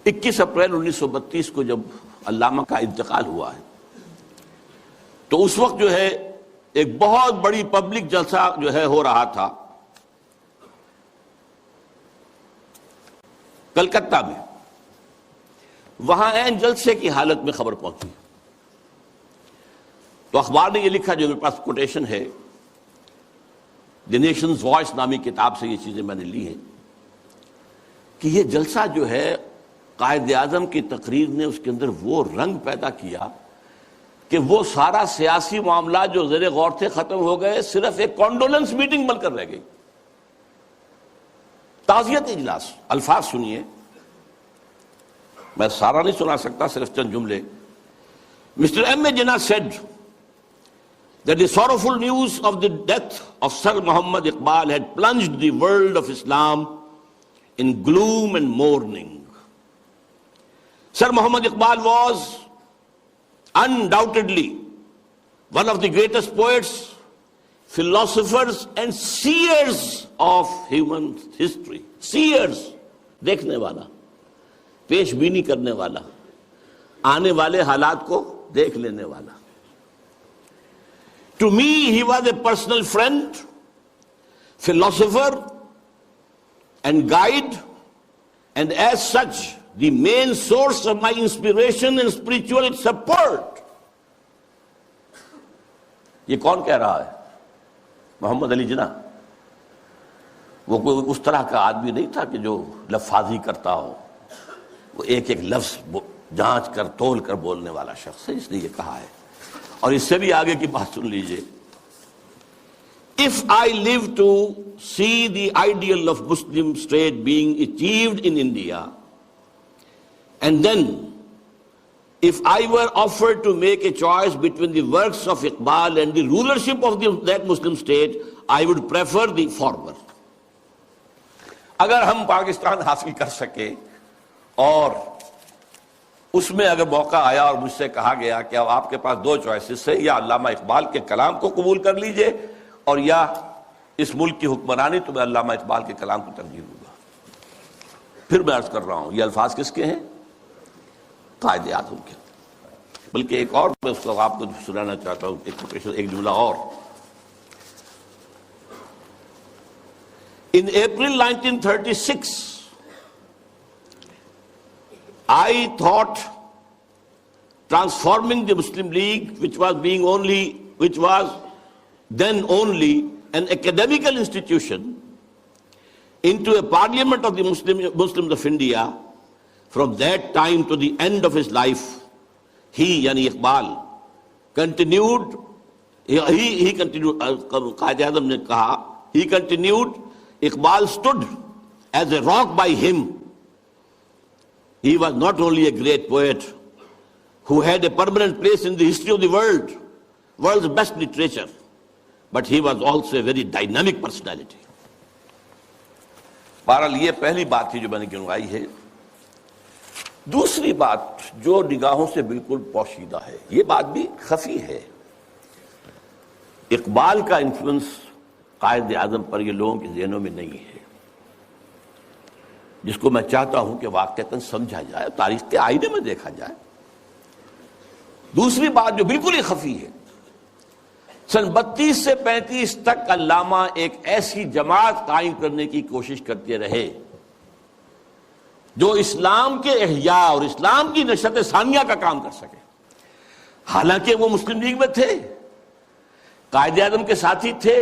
21 اپریل 1932 کو جب علامہ کا انتقال ہوا ہے تو اس وقت جو ہے ایک بہت بڑی پبلک جلسہ جو ہے ہو رہا تھا کلکتہ میں. وہاں عین جلسے کی حالت میں خبر پہنچی تو اخبار نے یہ لکھا، جو میرے پاس کوٹیشن ہے، دی نیشنز وائس نامی کتاب سے یہ چیزیں میں نے لی ہیں، کہ یہ جلسہ جو ہے قائد اعظم کی تقریر نے اس کے اندر وہ رنگ پیدا کیا کہ وہ سارا سیاسی معاملات جو زیر غور تھے ختم ہو گئے، صرف ایک کانڈولنس میٹنگ بن کر رہ گئی. تعزیت اجلاس. الفاظ سنیے، میں سارا نہیں سنا سکتا، صرف چند جملے. Mr. M. Jinnah said that the sorrowful news of the death of Sir Muhammad Iqbal had plunged the world of Islam in gloom and mourning. Sir Muhammad Iqbal was undoubtedly one of the greatest poets, philosophers and seers of human history. Seers, دیکھنے والا، پیش بینی کرنے والا، آنے والے حالات کو دیکھ لینے والا. To me, he was a personal friend, philosopher, and guide, and as such, the main source of my inspiration and spiritual support. یہ کون کہہ رہا ہے؟ محمد علی جناح. وہ کوئی اس طرح کا آدمی نہیں تھا کہ جو لفاظی کرتا ہو، وہ ایک ایک لفظ جانچ کر تول کر بولنے والا شخص ہے، اس نے یہ کہا ہے. اور اس سے بھی آگے کی بات سن لیجئے. If I live to see the ideal of Muslim state being achieved in India, and then if I were offered to make a choice between the works of Iqbal and the rulership of that Muslim state, I would prefer the former. اگر ہم پاکستان حاصل کر سکے اور اس میں اگر موقع آیا اور مجھ سے کہا گیا کہ اب آپ کے پاس دو چوائسز ہے، یا علامہ اقبال کے کلام کو قبول کر لیجئے اور یا اس ملک کی حکمرانی، تو میں علامہ اقبال کے کلام کو ترجیح دوں گا. پھر میں عرض کر رہا ہوں، یہ الفاظ کس کے ہیں؟ قائد اعظم کے. بلکہ ایک اور میں اس کو آپ کو سنانا چاہتا ہوں، ایک جملہ اور. In April 1936, I thought transforming the Muslim League, which was then only an academical institution, into a parliament of the Muslims of India. From that time to the end of his life, he, yani Iqbal, continued, he continued, Qaid Azam ne kaha, he continued, Iqbal stood as a rock by him. He was not only a great poet who had a permanent place in the history of the world's best literature, but he was also a very dynamic personality. بہرحال یہ پہلی بات تھی جو میں نے گنوائی ہے. دوسری بات جو نگاہوں سے بالکل پوشیدہ ہے، یہ بات بھی خفی ہے. اقبال کا انفلوئنس قائد اعظم پر یہ لوگوں کے ذہنوں میں نہیں ہے، جس کو میں چاہتا ہوں کہ واقعتاً سمجھا جائے، تاریخ کے آئینے میں دیکھا جائے. دوسری بات جو بالکل ہی خفی ہے، سن 32 سے 35 تک علامہ ایک ایسی جماعت قائم کرنے کی کوشش کرتے رہے جو اسلام کے احیاء اور اسلام کی نشرت ثانیہ کا کام کر سکے. حالانکہ وہ مسلم لیگ میں تھے، قائد اعظم کے ساتھی تھے،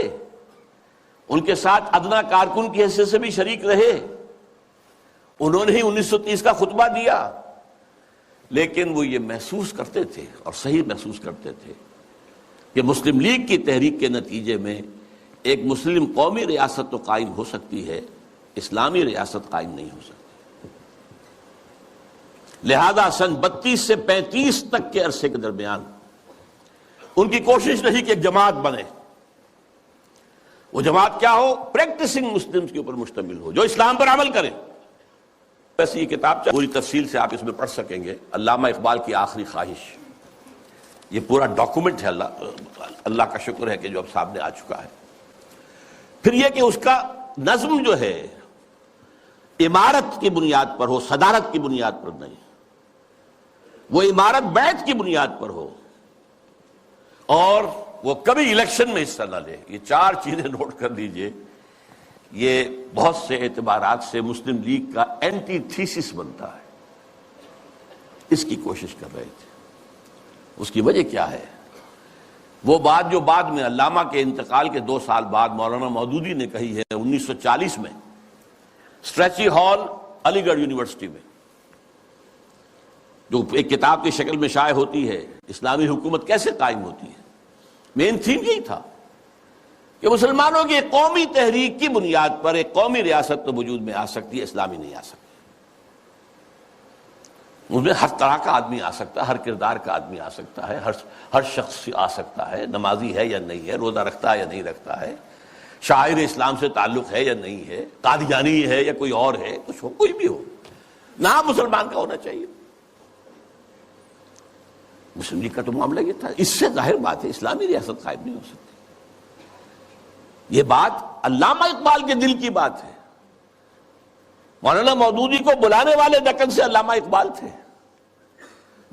ان کے ساتھ ادنا کارکن کی حیثیت سے بھی شریک رہے، انہوں نے ہی 1930 کا خطبہ دیا. لیکن وہ یہ محسوس کرتے تھے اور صحیح محسوس کرتے تھے کہ مسلم لیگ کی تحریک کے نتیجے میں ایک مسلم قومی ریاست تو قائم ہو سکتی ہے، اسلامی ریاست قائم نہیں ہو سکتی. لہذا سن 32 سے 35 تک کے عرصے کے درمیان ان کی کوشش رہی کہ ایک جماعت بنے. وہ جماعت کیا ہو؟ پریکٹسنگ مسلمز کے اوپر مشتمل ہو، جو اسلام پر عمل کرے. ویسے یہ کتاب پوری تفصیل سے آپ اس میں پڑھ سکیں گے، علامہ اقبال کی آخری خواہش. یہ پورا ڈاکومنٹ ہے، اللہ کا شکر ہے کہ جو اب سامنے آ چکا ہے. پھر یہ کہ اس کا نظم جو ہے عمارت کی بنیاد پر ہو، صدارت کی بنیاد پر نہیں، وہ عمارت بیعت کی بنیاد پر ہو، اور وہ کبھی الیکشن میں حصہ نہ لے. یہ چار چیزیں نوٹ کر لیجئے. یہ بہت سے اعتبارات سے مسلم لیگ کا اینٹی تھیسس بنتا ہے. اس کی کوشش کر رہے تھے. اس کی وجہ کیا ہے؟ وہ بات جو بعد میں علامہ کے انتقال کے 2 سال بعد مولانا مودودی نے کہی ہے 1940 میں اسٹریچی ہال علی گڑھ یونیورسٹی میں، جو ایک کتاب کی شکل میں شائع ہوتی ہے، اسلامی حکومت کیسے قائم ہوتی ہے. مین تھیم یہی تھا کہ مسلمانوں کی ایک قومی تحریک کی بنیاد پر ایک قومی ریاست تو وجود میں آ سکتی ہے، اسلامی نہیں آ سکتی. اس میں ہر طرح کا آدمی آ سکتا ہے، ہر کردار کا آدمی آ سکتا ہے، ہر شخص آ سکتا ہے، نمازی ہے یا نہیں ہے، روزہ رکھتا ہے یا نہیں رکھتا ہے، شاعر اسلام سے تعلق ہے یا نہیں ہے، قادیانی ہے یا کوئی اور ہے، کچھ ہو، کوئی بھی ہو، نام مسلمان کا ہونا چاہیے. مسلم لیگ کا تو معاملہ یہ تھا. اس سے ظاہر بات ہے اسلامی ریاست قائم نہیں ہو سکتی. یہ بات علامہ اقبال کے دل کی بات ہے. مولانا مودودی کو بلانے والے دکن سے علامہ اقبال تھے.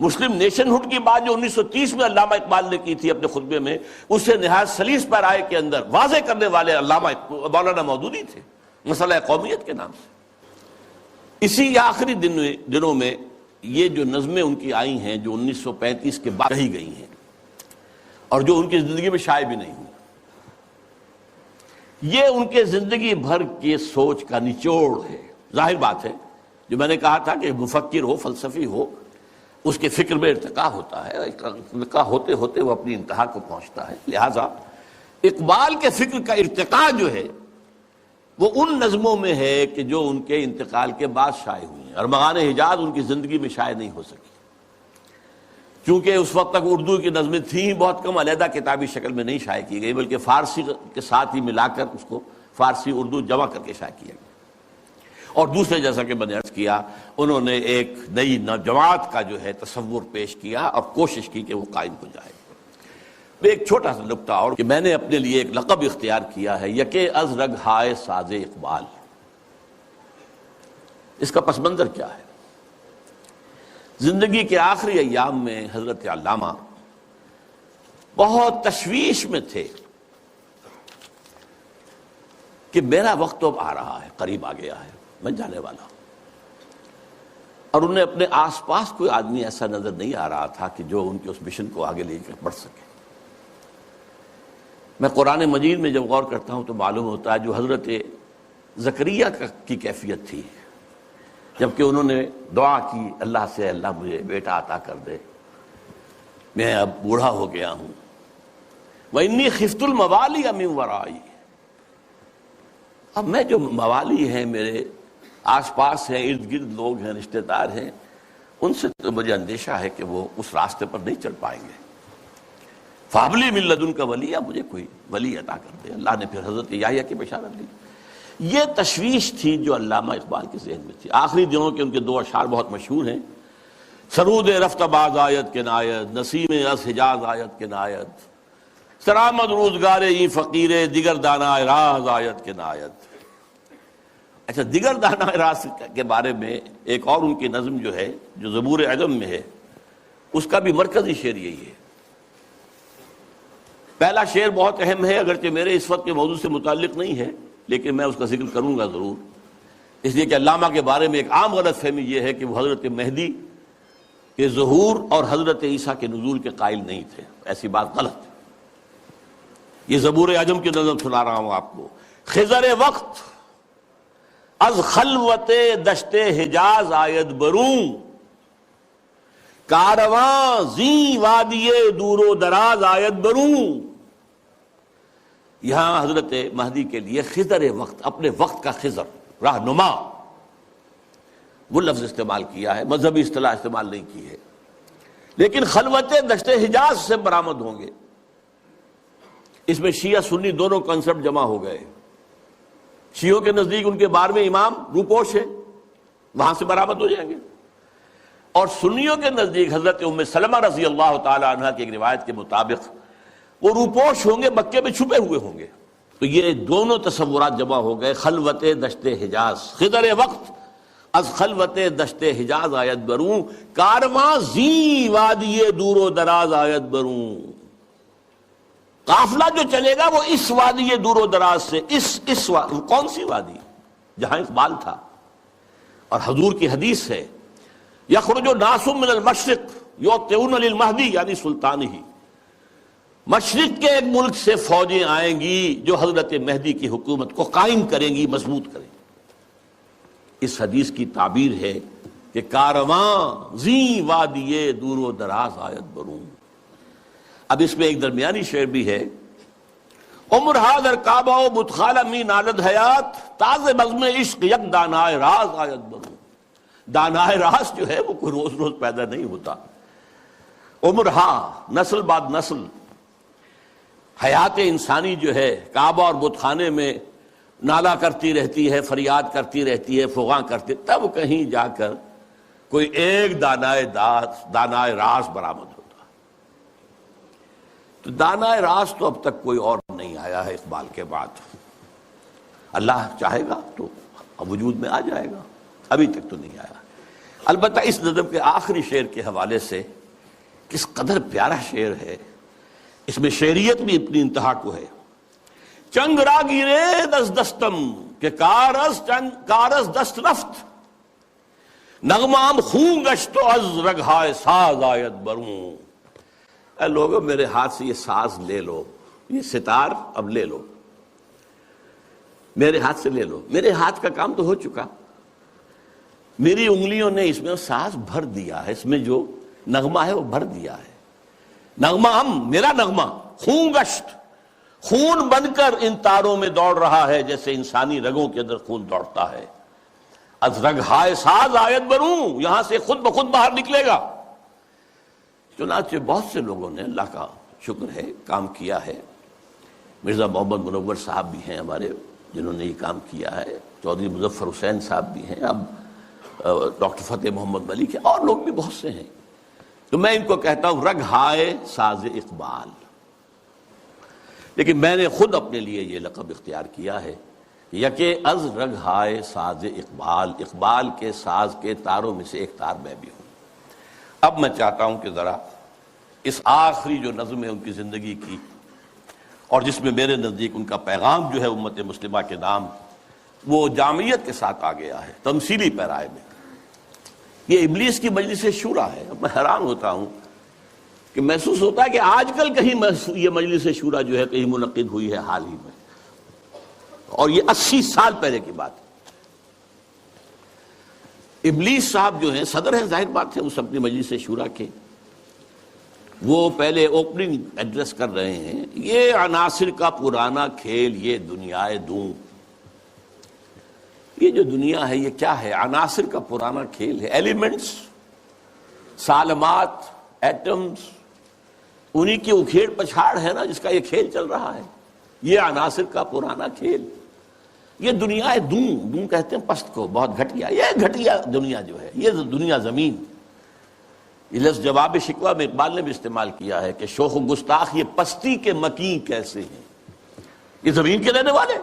مسلم نیشن ہوڈ کی بات جو 1930 میں علامہ اقبال نے کی تھی اپنے خطبے میں، اسے نہایت سلیس پیرائے کے اندر واضح کرنے والے علامہ مولانا مودودی تھے، مسئلہ قومیت کے نام سے۔ اسی آخری دنوں میں یہ جو نظمیں ان کی آئی ہیں جو 1935 کے بعد کہی گئی ہیں اور جو ان کی زندگی میں شائع بھی نہیں ہوئی، یہ ان کے زندگی بھر کے سوچ کا نچوڑ ہے۔ ظاہر بات ہے، جو میں نے کہا تھا کہ مفکر ہو، فلسفی ہو، اس کے فکر میں ارتقاء ہوتا ہے، ارتقاء ہوتے ہوتے وہ اپنی انتہا کو پہنچتا ہے۔ لہذا اقبال کے فکر کا ارتقاء جو ہے وہ ان نظموں میں ہے کہ جو ان کے انتقال کے بعد شائع ہوئی ہیں، ارمغان حجاز ان کی زندگی میں شائع نہیں ہو سکی، چونکہ اس وقت تک اردو کی نظمیں تھیں بہت کم، علیحدہ کتابی شکل میں نہیں شائع کی گئی، بلکہ فارسی کے ساتھ ہی ملا کر اس کو فارسی اردو جمع کر کے شائع کیا گیا۔ اور دوسرے، جیسا کہ میں نے عرض کیا، انہوں نے ایک نئی جماعت کا جو ہے تصور پیش کیا اور کوشش کی کہ وہ قائم ہو جائے۔ ایک چھوٹا سا نکتہ اور کہ میں نے اپنے لیے ایک لقب اختیار کیا ہے، یکے از رگ ہائے ساز اقبال۔ اس کا پس منظر کیا ہے؟ زندگی کے آخری ایام میں حضرت علامہ بہت تشویش میں تھے کہ میرا وقت تو اب آ رہا ہے، قریب آ گیا ہے، میں جانے والا ہوں۔ اور انہیں اپنے آس پاس کوئی آدمی ایسا نظر نہیں آ رہا تھا کہ جو ان کے اس مشن کو آگے لے کر بڑھ سکے۔ میں قرآن مجید میں جب غور کرتا ہوں تو معلوم ہوتا ہے جو حضرت زکریا کی کیفیت تھی، جبکہ انہوں نے دعا کی اللہ سے، اللہ مجھے بیٹا عطا کر دے، میں اب بوڑھا ہو گیا ہوں، وَإِنِّي خِفْتُ الْمَوَالِيَ مِنْ وَرَائِي، اب میں جو موالی ہیں، میرے آس پاس ہیں، ارد گرد لوگ ہیں، رشتہ دار ہیں، ان سے تو مجھے اندیشہ ہے کہ وہ اس راستے پر نہیں چل پائیں گے۔ فَهَبْ لِي مِن لَّدُنْكَ وَلِيًّا، مجھے کوئی ولی عطا کر دے۔ اللہ نے پھر حضرت یحییٰ کی بشارت دی۔ یہ تشویش تھی جو علامہ اقبال کے ذہن میں تھی۔ آخری دنوں کے ان کے دو اشعار بہت مشہور ہیں، سرود رفت باز آیت کے نایت، نسیم از حجاز آیت کے نایت، سرآمد روزگار ای فقیر دیگر دانا راز آیت کے نایت۔ اچھا، دیگر دانا راز کے بارے میں ایک اور ان کی نظم جو ہے جو زبور عجم میں ہے، اس کا بھی مرکزی شعر یہی ہے۔ پہلا شعر بہت اہم ہے، اگرچہ میرے اس وقت کے موضوع سے متعلق نہیں ہے، لیکن میں اس کا ذکر کروں گا ضرور، اس لیے کہ علامہ کے بارے میں ایک عام غلط فہمی یہ ہے کہ وہ حضرت مہدی کے ظہور اور حضرت عیسیٰ کے نزول کے قائل نہیں تھے۔ ایسی بات غلط ہے۔ یہ زبور عجم کی نظم سنا رہا ہوں آپ کو۔ خضر وقت از خلوت دشت حجاز آید بروں، کارواں زی وادی دور و دراز آید بروں۔ یہاں حضرت مہدی کے لیے خضر وقت، اپنے وقت کا خضر، رہنما، وہ لفظ استعمال کیا ہے، مذہبی اصطلاح استعمال نہیں کی ہے، لیکن خلوت دشت حجاز سے برآمد ہوں گے۔ اس میں شیعہ سنی دونوں کنسپٹ جمع ہو گئے۔ شیعوں کے نزدیک ان کے 12ویں امام روپوش ہے، وہاں سے برآمد ہو جائیں گے، اور سنیوں کے نزدیک حضرت ام سلمہ رضی اللہ تعالی عنہ کی ایک روایت کے مطابق وہ روپوش ہوں گے، مکے میں چھپے ہوئے ہوں گے۔ تو یہ دونوں تصورات جمع ہو گئے۔ خلوت دشت حجاز، خضر وقت از خلوت دشت حجاز آیت بروں، کارواں زی وادی دور و دراز آیت بروں۔ قافلہ جو چلے گا وہ اس وادی دور و دراز سے، اس کون سی وادی؟ جہاں اقبال تھا، اور حضور کی حدیث ہے، یخرج ناس من المشرق یوطئون للمہدی، یعنی سلطان ہی، مشرق کے ایک ملک سے فوجیں آئیں گی جو حضرت مہدی کی حکومت کو قائم کریں گی، مضبوط کریں گی۔ اس حدیث کی تعبیر ہے کہ کارواں زی وادی دور و دراز آیت بروں۔ اب اس میں ایک درمیانی شعر بھی ہے، عمر حاضر کعبہ و بتخالہ می نالد حیات، تاز بزم عشق یک دانائے راز آیت بروں۔ دانائے راز جو ہے وہ کوئی روز روز پیدا نہیں ہوتا۔ عمر ہا، نسل بعد نسل، حیات انسانی جو ہے کعبہ اور بت خانے میں نالا کرتی رہتی ہے، فریاد کرتی رہتی ہے، فغاں کرتی، تب کہیں جا کر کوئی ایک دانائے راز برآمد ہوتا۔ تو دانائے راز تو اب تک کوئی اور نہیں آیا ہے اقبال کے بعد۔ اللہ چاہے گا تو وجود میں آ جائے گا، ابھی تک تو نہیں آیا۔ البتہ اس نظم کے آخری شعر کے حوالے سے کس قدر پیارا شعر ہے، اس میں شعریت بھی اپنی انتہا کو ہے۔ چنگ را گیرے دست دستم کہ کارز دست رفت، نغمام خون گشت و از رگہائے ساز آیت بروں۔ اے لوگو میرے ہاتھ سے یہ ساز لے لو، یہ ستار اب لے لو، میرے ہاتھ سے لے لو، میرے ہاتھ کا کام تو ہو چکا، میری انگلیوں نے اس میں ساز بھر دیا ہے، اس میں جو نغمہ ہے وہ بھر دیا ہے۔ نغمہ میرا نغمہ خون گشت، خون بن کر ان تاروں میں دوڑ رہا ہے جیسے انسانی رگوں کے اندر خون دوڑتا ہے۔ از رگ ہائے ساز آیت بروں، یہاں سے خود بخود باہر نکلے گا۔ چنانچہ بہت سے لوگوں نے، اللہ کا شکر ہے، کام کیا ہے۔ مرزا محمد منور صاحب بھی ہیں ہمارے جنہوں نے یہ کام کیا ہے، چودھری مظفر حسین صاحب بھی ہیں، اب ڈاکٹر فتح محمد ملک ہے، اور لوگ بھی بہت سے ہیں۔ تو میں ان کو کہتا ہوں رگ ہائے ساز اقبال، لیکن میں نے خود اپنے لیے یہ لقب اختیار کیا ہے، یکے از رگ ہائے ساز اقبال، اقبال کے ساز کے تاروں میں سے ایک تار میں بھی ہوں۔ اب میں چاہتا ہوں کہ ذرا اس آخری جو نظم ہے ان کی زندگی کی، اور جس میں میرے نزدیک ان کا پیغام جو ہے امت مسلمہ کے نام، وہ جامعیت کے ساتھ آ گیا ہے، تمثیلی پیرائے میں۔ یہ ابلیس کی مجلس شورا ہے۔ میں حیران ہوتا ہوں کہ محسوس ہوتا ہے کہ آج کل کہیں یہ مجلس شورا جو ہے کہیں منعقد ہوئی ہے حال ہی میں، اور یہ 80 سال پہلے کی بات ہے۔ ابلیس صاحب جو ہیں صدر ہیں، ظاہر بات ہے اس اپنی مجلس شورا کے، وہ پہلے اوپننگ ایڈریس کر رہے ہیں، یہ عناصر کا پرانا کھیل یہ دنیائے دوں۔ یہ جو دنیا ہے یہ کیا ہے؟ عناصر کا پرانا کھیل ہے، ایلیمنٹس، سالمات، ایٹمز، انہی کی اکھیڑ پچھاڑ ہے نا جس کا یہ کھیل چل رہا ہے۔ یہ عناصر کا پرانا کھیل، یہ دنیا دوں کہتے ہیں پست کو، بہت گھٹیا، یہ گھٹیا دنیا جو ہے، یہ دنیا زمین۔ یہ لفظ جواب شکوہ میں اقبال نے بھی استعمال کیا ہے کہ شوخ و گستاخ یہ پستی کے مکین کیسے ہیں، یہ زمین کے رہنے والے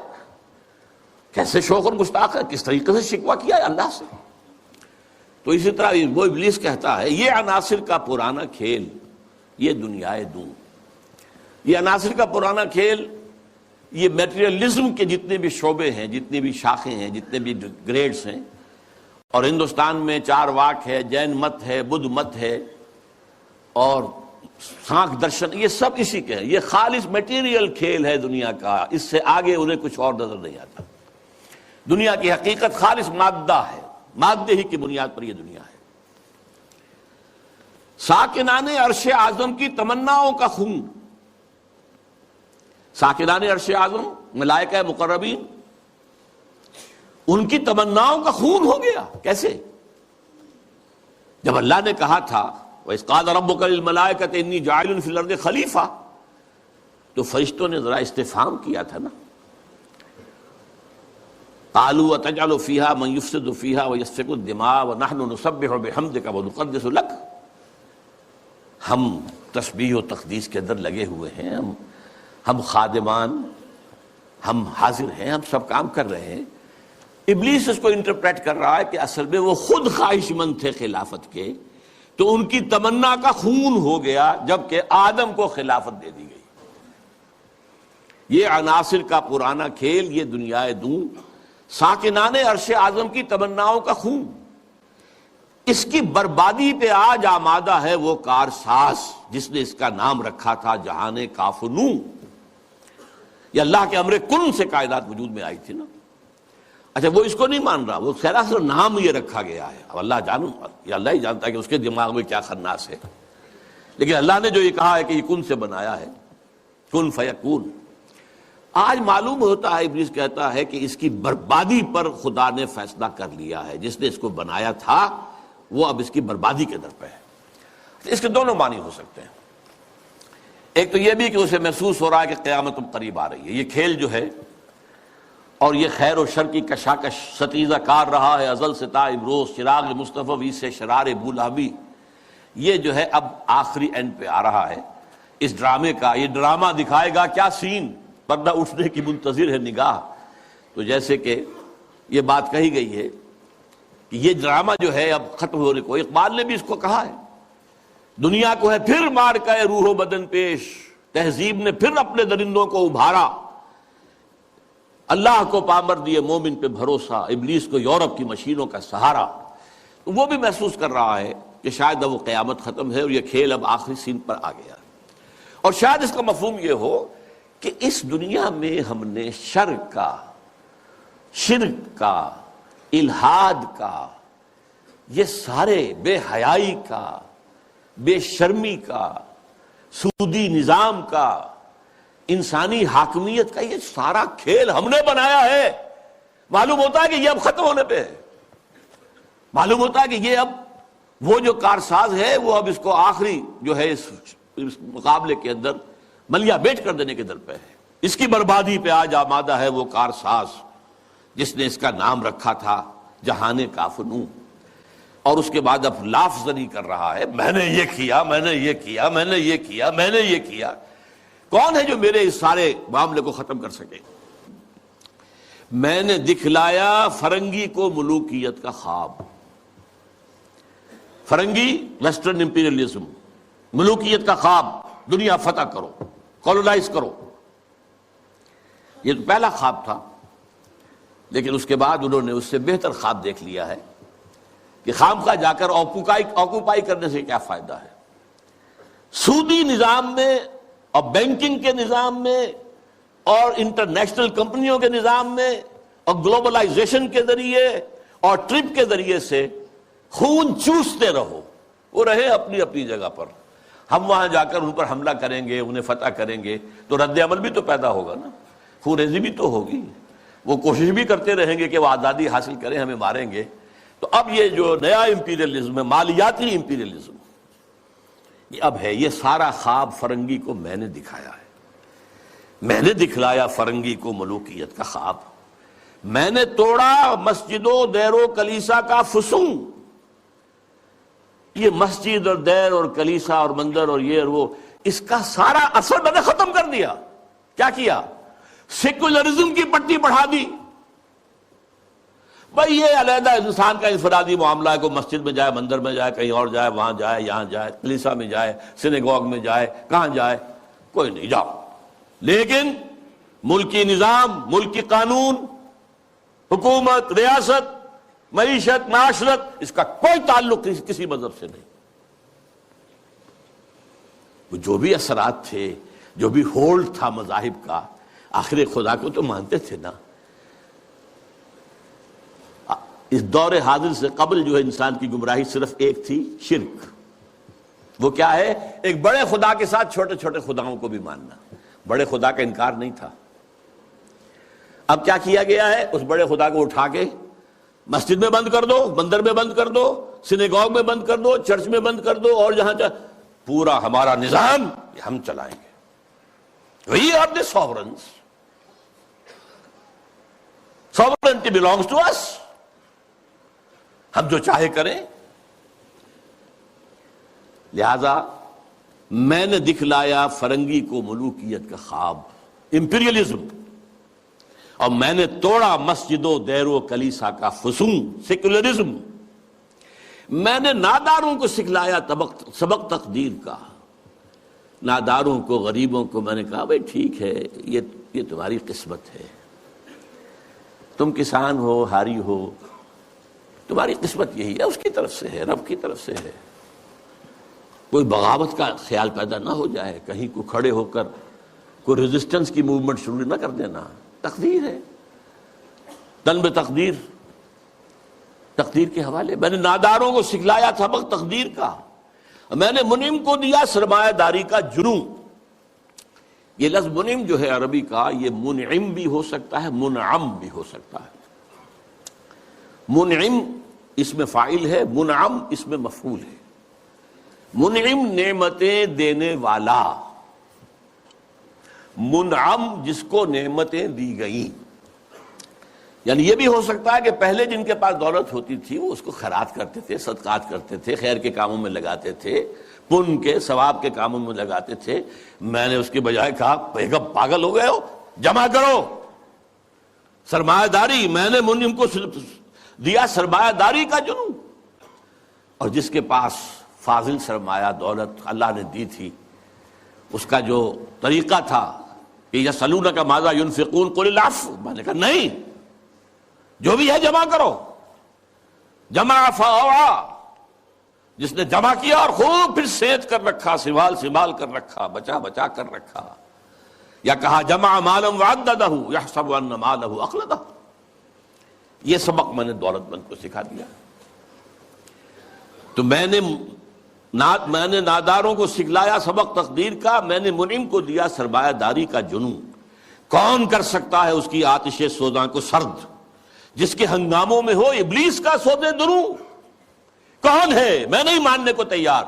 کیسے شوخ اور گستاخ ہے، کس طریقے سے شکوہ کیا ہے اللہ سے۔ تو اسی طرح وہ ابلیس کہتا ہے یہ عناصر کا پرانا کھیل یہ دنیائے دوں۔ یہ عناصر کا پرانا کھیل، یہ میٹریلزم کے جتنے بھی شعبے ہیں، جتنی بھی شاخیں ہیں، جتنے بھی گریڈز ہیں، اور ہندوستان میں چار واک ہے، جین مت ہے، بدھ مت ہے، اور سانکھ درشن، یہ سب اسی کے ہیں۔ یہ خالص میٹیریل کھیل ہے دنیا کا، اس سے آگے انہیں کچھ اور نظر نہیں آتا۔ دنیا کی حقیقت خالص مادہ ہے، مادے ہی کی بنیاد پر یہ دنیا ہے۔ ساکنان عرش اعظم کی تمناؤں کا خون، ساکنان عرش اعظم ملائکہ مقربین، ان کی تمناؤں کا خون ہو گیا۔ کیسے؟ جب اللہ نے کہا تھا وَإِذْ قَالَ رَبُّكَ لِلْمَلَائِكَةِ إِنِّي جَاعِلٌ فِي الْأَرْضِ خَلِيفَةً، تو فرشتوں نے ذرا استفہام کیا تھا نا، قَالُوا وَتَجْعَلُ فِيهَا مَن يُفْسِدُ فِيهَا وَيَسْفِكُ الدِّمَاءَ وَنَحْنُ نُسَبِّحُ بِحَمْدِكَ وَنُقَدِّسُ لَكَ۔ ہم تسبیح و تقدیس کے اندر لگے ہوئے ہیں، ہم خادمان، ہم حاضر ہیں، ہم سب کام کر رہے ہیں۔ ابلیس اس کو انٹرپریٹ کر رہا ہے کہ اصل میں وہ خود خواہش مند تھے خلافت کے، تو ان کی تمنا کا خون ہو گیا جبکہ آدم کو خلافت دے دی گئی۔ یہ عناصر کا پرانا کھیل یہ دنیائے دوں، ساکنان عرش اعظم کی تمناؤں کا خون، اس کی بربادی پہ آج آمادہ ہے وہ کارساز جس نے اس کا نام رکھا تھا جہان کاف و نون۔ یہ اللہ کے امر کن سے کائنات وجود میں آئی تھی نا۔ اچھا وہ اس کو نہیں مان رہا، وہ سراسر نام یہ رکھا گیا ہے، اب اللہ جانوں، یہ اللہ ہی جانتا ہے کہ اس کے دماغ میں کیا خناس ہے، لیکن اللہ نے جو یہ کہا ہے کہ یہ کن سے بنایا ہے، کن فیکون۔ آج معلوم ہوتا ہے، ابلیس کہتا ہے کہ اس کی بربادی پر خدا نے فیصلہ کر لیا ہے، جس نے اس کو بنایا تھا وہ اب اس کی بربادی کے در پہ ہے۔ اس کے دونوں معنی ہو سکتے ہیں، ایک تو یہ بھی کہ اسے محسوس ہو رہا ہے کہ قیامت قریب آ رہی ہے، یہ کھیل جو ہے اور یہ خیر و شر کی کشاکش ستیزہ کار رہا ہے ازل سے تا امروز، چراغ مصطفی سے شرار بولہبی، یہ جو ہے اب آخری اینڈ پہ آ رہا ہے اس ڈرامے کا۔ یہ ڈرامہ دکھائے گا کیا سین، پردہ اٹھنے کی منتظر ہے نگاہ۔ تو جیسے کہ یہ بات کہی گئی ہے کہ یہ ڈرامہ جو ہے اب ختم ہونے کو، اقبال نے بھی اس کو کہا ہے، دنیا کو ہے پھر مار کا روح و بدن پیش، تہذیب نے پھر اپنے درندوں کو ابھارا، اللہ کو پامر دیے مومن پہ بھروسہ، ابلیس کو یورپ کی مشینوں کا سہارا۔ تو وہ بھی محسوس کر رہا ہے کہ شاید اب وہ قیامت ختم ہے اور یہ کھیل اب آخری سین پر آ گیا، اور شاید اس کا مفہوم یہ ہو کہ اس دنیا میں ہم نے شر کا، شرک کا، الحاد کا، یہ سارے بے حیائی کا، بے شرمی کا، سودی نظام کا، انسانی حاکمیت کا، یہ سارا کھیل ہم نے بنایا ہے۔ معلوم ہوتا ہے کہ یہ اب ختم ہونے پہ ہے، معلوم ہوتا ہے کہ یہ اب وہ جو کارساز ہے وہ اب اس کو آخری جو ہے اس مقابلے کے اندر ملیا بیٹ کر دینے کے در پہ ہے۔ اس کی بربادی پہ آج آمادہ ہے وہ کارساز جس نے اس کا نام رکھا تھا جہان کافنوں، اور اس کے بعد اب لاف زنی کر رہا ہے، میں نے یہ کیا، میں نے یہ کیا، میں نے یہ کیا، میں نے یہ کیا۔ کون ہے جو میرے اس سارے معاملے کو ختم کر سکے؟ میں نے دکھلایا فرنگی کو ملوکیت کا خواب۔ فرنگی ویسٹرن امپیریلزم، ملوکیت کا خواب، دنیا فتح کرو، کولونائز کرو، یہ تو پہلا خواب تھا، لیکن اس کے بعد انہوں نے اس سے بہتر خواب دیکھ لیا ہے کہ خامخواہ جا کر آکوپائی کرنے سے کیا فائدہ ہے۔ سودی نظام میں اور بینکنگ کے نظام میں اور انٹرنیشنل کمپنیوں کے نظام میں اور گلوبلائزیشن کے ذریعے اور ٹرپ کے ذریعے سے خون چوستے رہو، وہ رہے اپنی اپنی جگہ پر، ہم وہاں جا کر ان پر حملہ کریں گے، انہیں فتح کریں گے تو رد عمل بھی تو پیدا ہوگا نا، خون ریزی بھی تو ہوگی، وہ کوشش بھی کرتے رہیں گے کہ وہ آزادی حاصل کریں، ہمیں ماریں گے۔ تو اب یہ جو نیا امپیریلزم ہے، مالیاتی امپیریلزم، یہ اب ہے، یہ سارا خواب فرنگی کو میں نے دکھایا ہے، میں نے دکھلایا فرنگی کو ملوکیت کا خواب، میں نے توڑا مسجد و دیر و کلیسا کا فسوں۔ یہ مسجد اور دیر اور کلیسا اور مندر اور یہ اور وہ، اس کا سارا اثر میں نے ختم کر دیا۔ کیا کیا؟ سیکولرزم کی پٹی بڑھا دی۔ بھائی یہ علیحدہ انسان کا انفرادی معاملہ ہے، کوئی مسجد میں جائے، مندر میں جائے، کہیں اور جائے، وہاں جائے، یہاں جائے، کلیسا میں جائے، سینیگوگ میں جائے، کہاں جائے، کوئی نہیں، جاؤ، لیکن ملکی نظام، ملکی قانون، حکومت، ریاست، معیشت، معاشرت، اس کا کوئی تعلق کسی مذہب سے نہیں۔ وہ جو بھی اثرات تھے، جو بھی ہولڈ تھا مذاہب کا، آخر خدا کو تو مانتے تھے نا۔ اس دور حاضر سے قبل جو ہے انسان کی گمراہی صرف ایک تھی، شرک۔ وہ کیا ہے؟ ایک بڑے خدا کے ساتھ چھوٹے چھوٹے خداؤں کو بھی ماننا۔ بڑے خدا کا انکار نہیں تھا۔ اب کیا کیا گیا ہے؟ اس بڑے خدا کو اٹھا کے مسجد میں بند کر دو، مندر میں بند کر دو، سینیگوگ میں بند کر دو، چرچ میں بند کر دو، اور جہاں پورا ہمارا نظام یہ ہم چلائیں گے۔ We are the sovereigns. Sovereignty belongs to us. ہم جو چاہے کریں۔ لہذا میں نے دکھلایا فرنگی کو ملوکیت کا خواب، امپیریلزم، اور میں نے توڑا مسجد و دیر و کلیسا کا فسوں، سیکولرزم۔ میں نے ناداروں کو سکھلایا سبق تقدیر کا۔ ناداروں کو، غریبوں کو میں نے کہا بھائی ٹھیک ہے، یہ تمہاری قسمت ہے، تم کسان ہو، ہاری ہو، تمہاری قسمت یہی ہے، اس کی طرف سے ہے، رب کی طرف سے ہے۔ کوئی بغاوت کا خیال پیدا نہ ہو جائے، کہیں کو کھڑے ہو کر کوئی ریزسٹنس کی موومنٹ شروع نہ کر دینا، تقدیر ہے، تن بے تقدیر، تقدیر کے حوالے۔ میں نے ناداروں کو سکھلایا سبق تقدیر کا، میں نے منعم کو دیا سرمایہ داری کا جنوں۔ یہ لفظ منعم جو ہے عربی کا، یہ منعم بھی ہو سکتا ہے، منعم بھی ہو سکتا ہے۔ منعم اس میں فاعل ہے، منعم اس میں مفعول ہے۔ منعم نعمتیں دینے والا، منعم جس کو نعمتیں دی گئیں۔ یعنی یہ بھی ہو سکتا ہے کہ پہلے جن کے پاس دولت ہوتی تھی وہ اس کو خیرات کرتے تھے، صدقات کرتے تھے، خیر کے کاموں میں لگاتے تھے، پن کے ثواب کے کاموں میں لگاتے تھے۔ میں نے اس کے بجائے کہا بیگم پاگل ہو گئے ہو، جمع کرو سرمایہ داری۔ میں نے منعم کو دیا سرمایہ داری کا جنون، اور جس کے پاس فاضل سرمایہ دولت اللہ نے دی تھی، اس کا جو طریقہ تھا کہ یسألونک ماذا ينفقون قل العفو، میں نے کہا نہیں، جو بھی ہے جمع کرو، جمع فاوعى، جس نے جمع کیا اور خوب پھر سینت کر رکھا، سنبھال کر رکھا، بچا کر رکھا، یا کہا جمع مالا وعددہ یحسب ان مالہ اخلدہ، یہ سبق میں نے دولت مند کو سکھا دیا۔ تو میں نے ناداروں کو سکھلایا سبق تقدیر کا، میں نے منعم کو دیا سرمایہ داری کا جنون۔ کون کر سکتا ہے اس کی آتش سوزاں کو سرد، جس کے ہنگاموں میں ہو ابلیس کا سودے دروں؟ کون ہے؟ میں نہیں ماننے کو تیار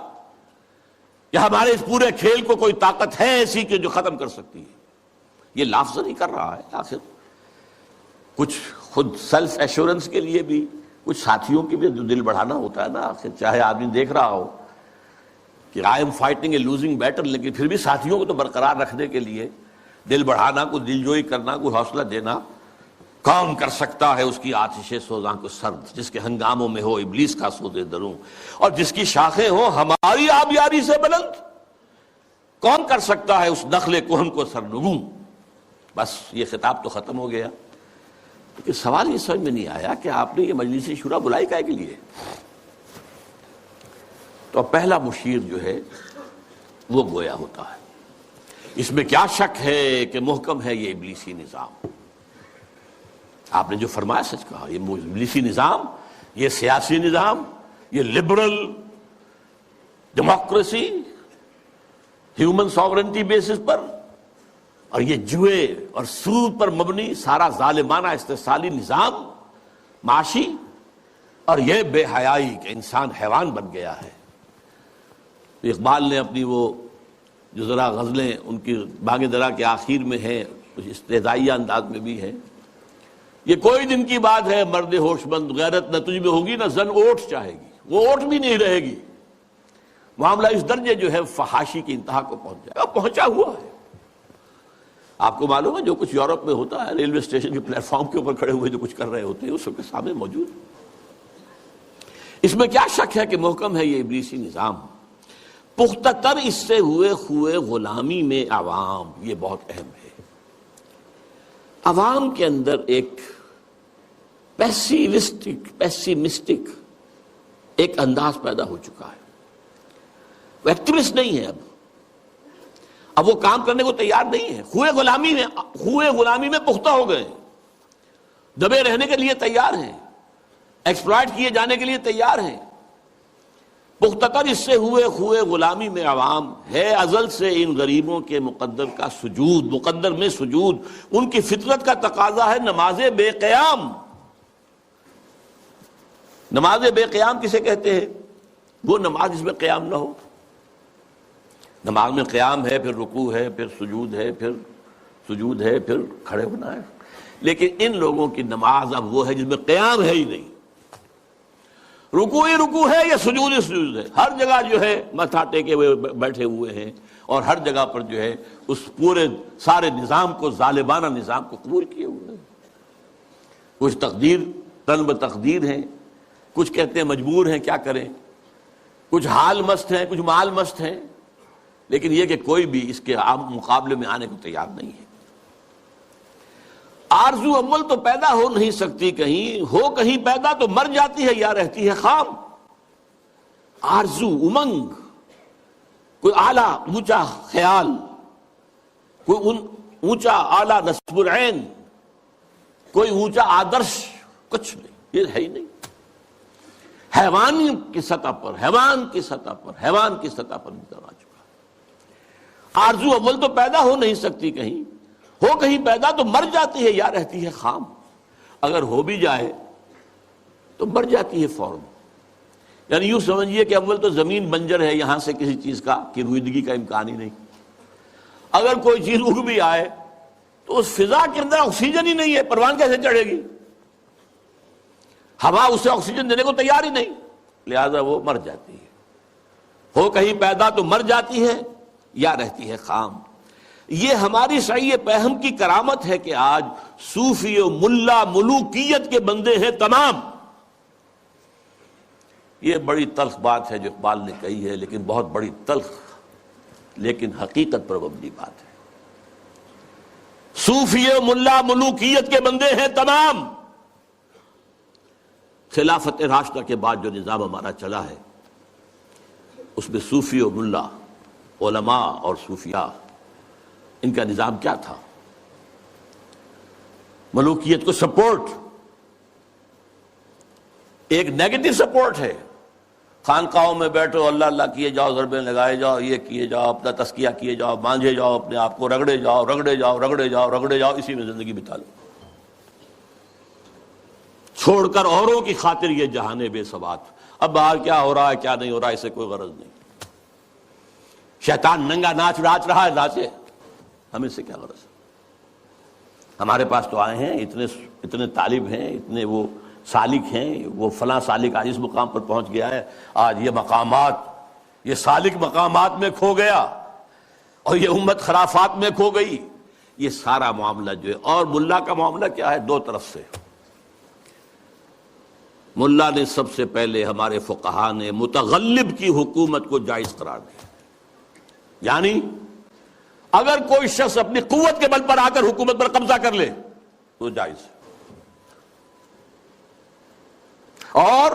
کہ ہمارے اس پورے کھیل کو کوئی طاقت ہے ایسی کہ جو ختم کر سکتی ہے۔ یہ لفظ نہیں کر رہا ہے، آخر کچھ خود سیلف ایشورنس کے لیے بھی کچھ ساتھیوں کی بھی دل بڑھانا ہوتا ہے نا، آخر چاہے آدمی دیکھ رہا ہو کہ I am fighting a losing battle, لیکن پھر بھی ساتھیوں کو تو برقرار رکھنے کے لیے دل بڑھانا، کوئی دل جوئی کرنا، کوئی حوصلہ دینا۔ کون کر سکتا ہے اس کی آتش سوزاں کو سرد، جس کے ہنگاموں میں ہو ابلیس کا سودے دروں، اور جس کی شاخیں ہوں ہماری آبیاری سے بلند؟ کون کر سکتا ہے اس نخل کہن کو سرنگوں؟ بس یہ خطاب تو ختم ہو گیا، لیکن سوال یہ سمجھ میں نہیں آیا کہ آپ نے یہ مجلس شورا بلائی کائے کے لیے؟ تو پہلا مشیر جو ہے وہ گویا ہوتا ہے۔ اس میں کیا شک ہے کہ محکم ہے یہ ابلیسی نظام؟ آپ نے جو فرمایا سچ کہا، یہ ابلیسی نظام، یہ سیاسی نظام، یہ liberal democracy human sovereignty basis پر، اور یہ جوئے اور سود پر مبنی سارا ظالمانہ استحصالی نظام معاشی، اور یہ بے حیائی کہ انسان حیوان بن گیا ہے۔ اقبال نے اپنی وہ جو ذرا غزلیں ان کی باغ درا کے آخر میں ہیں، کچھ استہزائیہ انداز میں بھی ہیں، یہ کوئی دن کی بات ہے مرد ہوش مند، غیرت نہ تجھ میں ہوگی نہ زن اوٹ چاہے گی، وہ اوٹ بھی نہیں رہے گی۔ معاملہ اس درجے جو ہے فحاشی کی انتہا کو پہنچ جائے گا، پہنچا ہوا ہے۔ آپ کو معلوم ہے جو کچھ یورپ میں ہوتا ہے، ریلوے اسٹیشن کے پلیٹ فارم کے اوپر کھڑے ہوئے جو کچھ کر رہے ہوتے ہیں، اس کے سامنے موجود۔ اس میں کیا شک ہے کہ محکم ہے یہ ابلیسی نظام؟ پختہ تر اس سے ہوئے خوئے غلامی میں عوام، یہ بہت اہم ہے۔ عوام کے اندر ایک پیسیمسٹک ایک انداز پیدا ہو چکا ہے، وہ ایکٹیوسٹ نہیں ہے، اب وہ کام کرنے کو تیار نہیں ہے، خوئے غلامی میں پختہ ہو گئے، دبے رہنے کے لیے تیار ہیں، ایکسپلائٹ کیے جانے کے لیے تیار ہیں۔ پختہ تر اس سے ہوئے خوئے غلامی میں عوام ہے، ازل سے ان غریبوں کے مقدر میں سجود، ان کی فطرت کا تقاضا ہے نماز بے قیام۔ نماز بے قیام کسے کہتے ہیں؟ وہ نماز جس میں قیام نہ ہو۔ نماز میں قیام ہے، پھر رکوع ہے، پھر سجود ہے، پھر سجود ہے، پھر کھڑے ہونا ہے، لیکن ان لوگوں کی نماز اب وہ ہے جس میں قیام ہے ہی نہیں، رکوع ہی رکوع ہے یا سجود ہی سجود ہے، ہر جگہ جو ہے ماتھا ٹیکے ہوئے بیٹھے ہوئے ہیں، اور ہر جگہ پر جو ہے اس پورے سارے نظام کو، ظالمانہ نظام کو قبول کیے ہوئے ہیں۔ کچھ طلب تقدیر ہیں، کچھ کہتے ہیں مجبور ہیں، کیا کریں، کچھ حال مست ہیں، کچھ مال مست ہیں، لیکن یہ کہ کوئی بھی اس کے مقابلے میں آنے کو تیار نہیں ہے۔ آرزو اول تو پیدا ہو نہیں سکتی کہیں، ہو کہیں پیدا تو مر جاتی ہے یا رہتی ہے خام۔ آرزو، امنگ، کوئی اعلیٰ اونچا خیال، کوئی اونچا اعلیٰ نصب العین، کوئی اونچا آدرش، کچھ نہیں، یہ ہے ہی نہیں۔ حیوان کی سطح پر نظر آ چکا۔ آرزو اول تو پیدا ہو نہیں سکتی کہیں، ہو کہیں پیدا تو مر جاتی ہے یا رہتی ہے خام، اگر ہو بھی جائے تو مر جاتی ہے فوراً۔ یعنی یوں سمجھیے کہ اول تو زمین بنجر ہے، یہاں سے کسی چیز کی رویدگی کا امکان ہی نہیں، اگر کوئی چیز اگ بھی آئے تو اس فضا کے اندر آکسیجن ہی نہیں ہے، پروان کیسے چڑھے گی؟ ہوا اسے آکسیجن دینے کو تیار ہی نہیں، لہذا وہ مر جاتی ہے۔ ہو کہیں پیدا تو مر جاتی ہے یا رہتی ہے خام۔ یہ ہماری صحیح پہم کی کرامت ہے کہ آج صوفی و ملا ملوکیت کے بندے ہیں تمام، یہ بڑی تلخ بات ہے جو اقبال نے کہی ہے، لیکن بہت بڑی تلخ لیکن حقیقت پر مبنی بات ہے۔ صوفی و ملا ملوکیت کے بندے ہیں تمام۔ خلافت راشدہ کے بعد جو نظام ہمارا چلا ہے اس میں صوفی و ملا، علماء اور صوفیاء، ان کا نظام کیا تھا؟ ملوکیت کو سپورٹ، ایک نیگیٹو سپورٹ ہے۔ خانقاہوں میں بیٹھو، اللہ اللہ کیے جاؤ، ضربیں لگائے جاؤ، یہ کیے جاؤ، اپنا تزکیہ کیے جاؤ، مانجھے جاؤ، اپنے آپ کو رگڑے جاؤ رگڑے جاؤ رگڑے جاؤ رگڑے جاؤ، اسی میں زندگی بتا لو، چھوڑ کر اوروں کی خاطر یہ جہانے بے ثبات۔ اب باہر کیا ہو رہا ہے کیا نہیں ہو رہا ہے اسے کوئی غرض نہیں۔ شیطان ننگا ناچ رہا ہے، ناچے، ہمیں سے کیا غرض ہے؟ ہمارے پاس تو آئے ہیں اتنے طالب ہیں، اتنے وہ سالک ہیں، وہ فلاں سالک آج اس مقام پر پہنچ گیا ہے، آج یہ مقامات، یہ سالک مقامات میں کھو گیا اور یہ امت خرافات میں کھو گئی۔ یہ سارا معاملہ جو ہے، اور ملا کا معاملہ کیا ہے؟ دو طرف سے۔ ملا نے سب سے پہلے، ہمارے فقہا نے متغلب کی حکومت کو جائز قرار دیا، یعنی اگر کوئی شخص اپنی قوت کے بل پر آ کر حکومت پر قبضہ کر لے تو جائز ہے، اور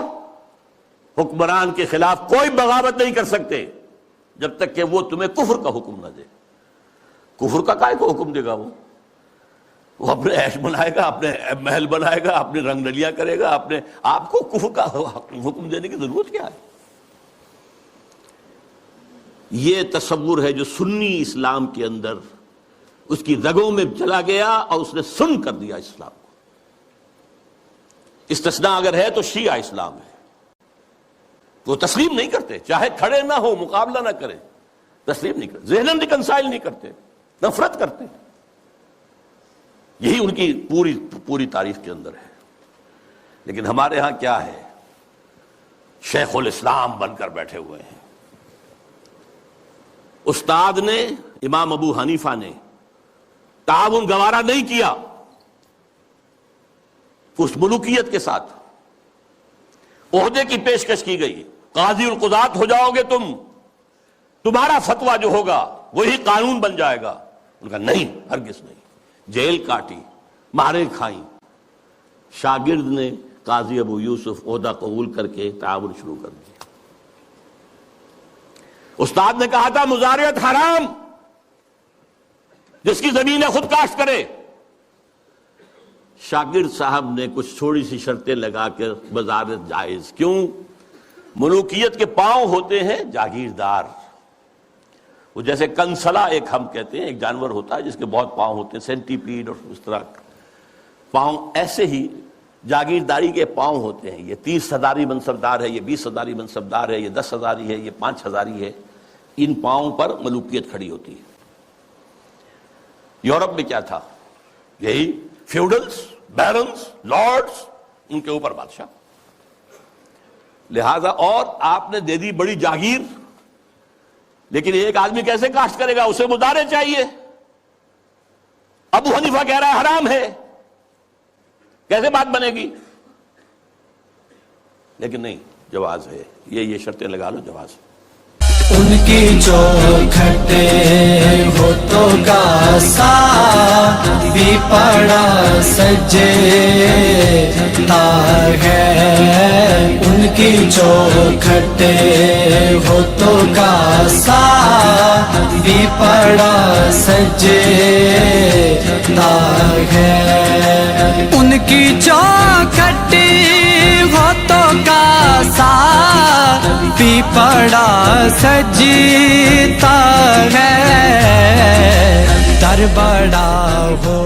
حکمران کے خلاف کوئی بغاوت نہیں کر سکتے جب تک کہ وہ تمہیں کفر کا حکم نہ دے۔ کفر کا کائے کو حکم دے گا؟ وہ اپنے عیش بنائے گا، اپنے محل بنائے گا، اپنے رنگ رلیاں کرے گا، اپنے آپ کو کفر کا حکم دینے کی ضرورت کیا ہے؟ یہ تصور ہے جو سنی اسلام کے اندر اس کی رگوں میں چلا گیا اور اس نے سن کر دیا اسلام کو۔ استثناء اگر ہے تو شیعہ اسلام ہے، وہ تسلیم نہیں کرتے، چاہے کھڑے نہ ہو، مقابلہ نہ کریں، تسلیم نہیں کرتے، ذہناً ریکنسائل نہیں کرتے، نفرت کرتے۔ یہی ان کی پوری تاریخ کے اندر ہے۔ لیکن ہمارے ہاں کیا ہے؟ شیخ الاسلام بن کر بیٹھے ہوئے ہیں۔ استاد نے، امام ابو حنیفہ نے تعاون گوارا نہیں کیا اس ملوکیت کے ساتھ۔ عہدے کی پیشکش کی گئی، قاضی القضات ہو جاؤ گے تم، تمہارا فتویٰ جو ہوگا وہی قانون بن جائے گا۔ ان کا نہیں، ہرگز نہیں۔ جیل کاٹی، مارے کھائیں۔ شاگرد نے قاضی ابو یوسف عہدہ قبول کر کے تعاون شروع کر دیا۔ استاد نے کہا تھا مزارعت حرام، جس کی زمین ہے خود کاشت کرے۔ شاگرد صاحب نے کچھ تھوڑی سی شرطیں لگا کر مزارعت جائز۔ کیوں؟ ملوکیت کے پاؤں ہوتے ہیں جاگیردار، وہ جیسے کنسلا ایک ہم کہتے ہیں، ایک جانور ہوتا ہے جس کے بہت پاؤں ہوتے ہیں، سینٹی پیڈ اور اس طرح پاؤں، ایسے ہی جاگیرداری کے پاؤں ہوتے ہیں۔ یہ 30 ہزاری منصبدار ہے، یہ 20 ہزاری منصبدار ہے، یہ 10 ہزاری ہے، یہ 5 ہزاری ہے۔ ان پاؤں پر ملوکیت کھڑی ہوتی ہے۔ یورپ میں کیا تھا؟ یہی فیوڈلز، بیرنز، لارڈز، ان کے اوپر بادشاہ۔ لہذا اور آپ نے دے دی بڑی جاگیر، لیکن ایک آدمی کیسے کاشت کرے گا؟ اسے مزارع چاہیے۔ ابو حنیفہ کہہ رہا ہے حرام ہے، کیسے بات بنے گی؟ لیکن نہیں، جواز ہے، یہ شرطیں لگا لو، جواز ہے۔ ان کی چوکھٹے ہوتوں کا سا بھی پڑا سجے تا ہے، ان کی چوکھٹے ہوتوں کا سا بھی پڑا سجے تا ہے، ان کی چوکھٹے ہوتوں کا سا بھی پڑا سجتا ہے، در بڑا ہو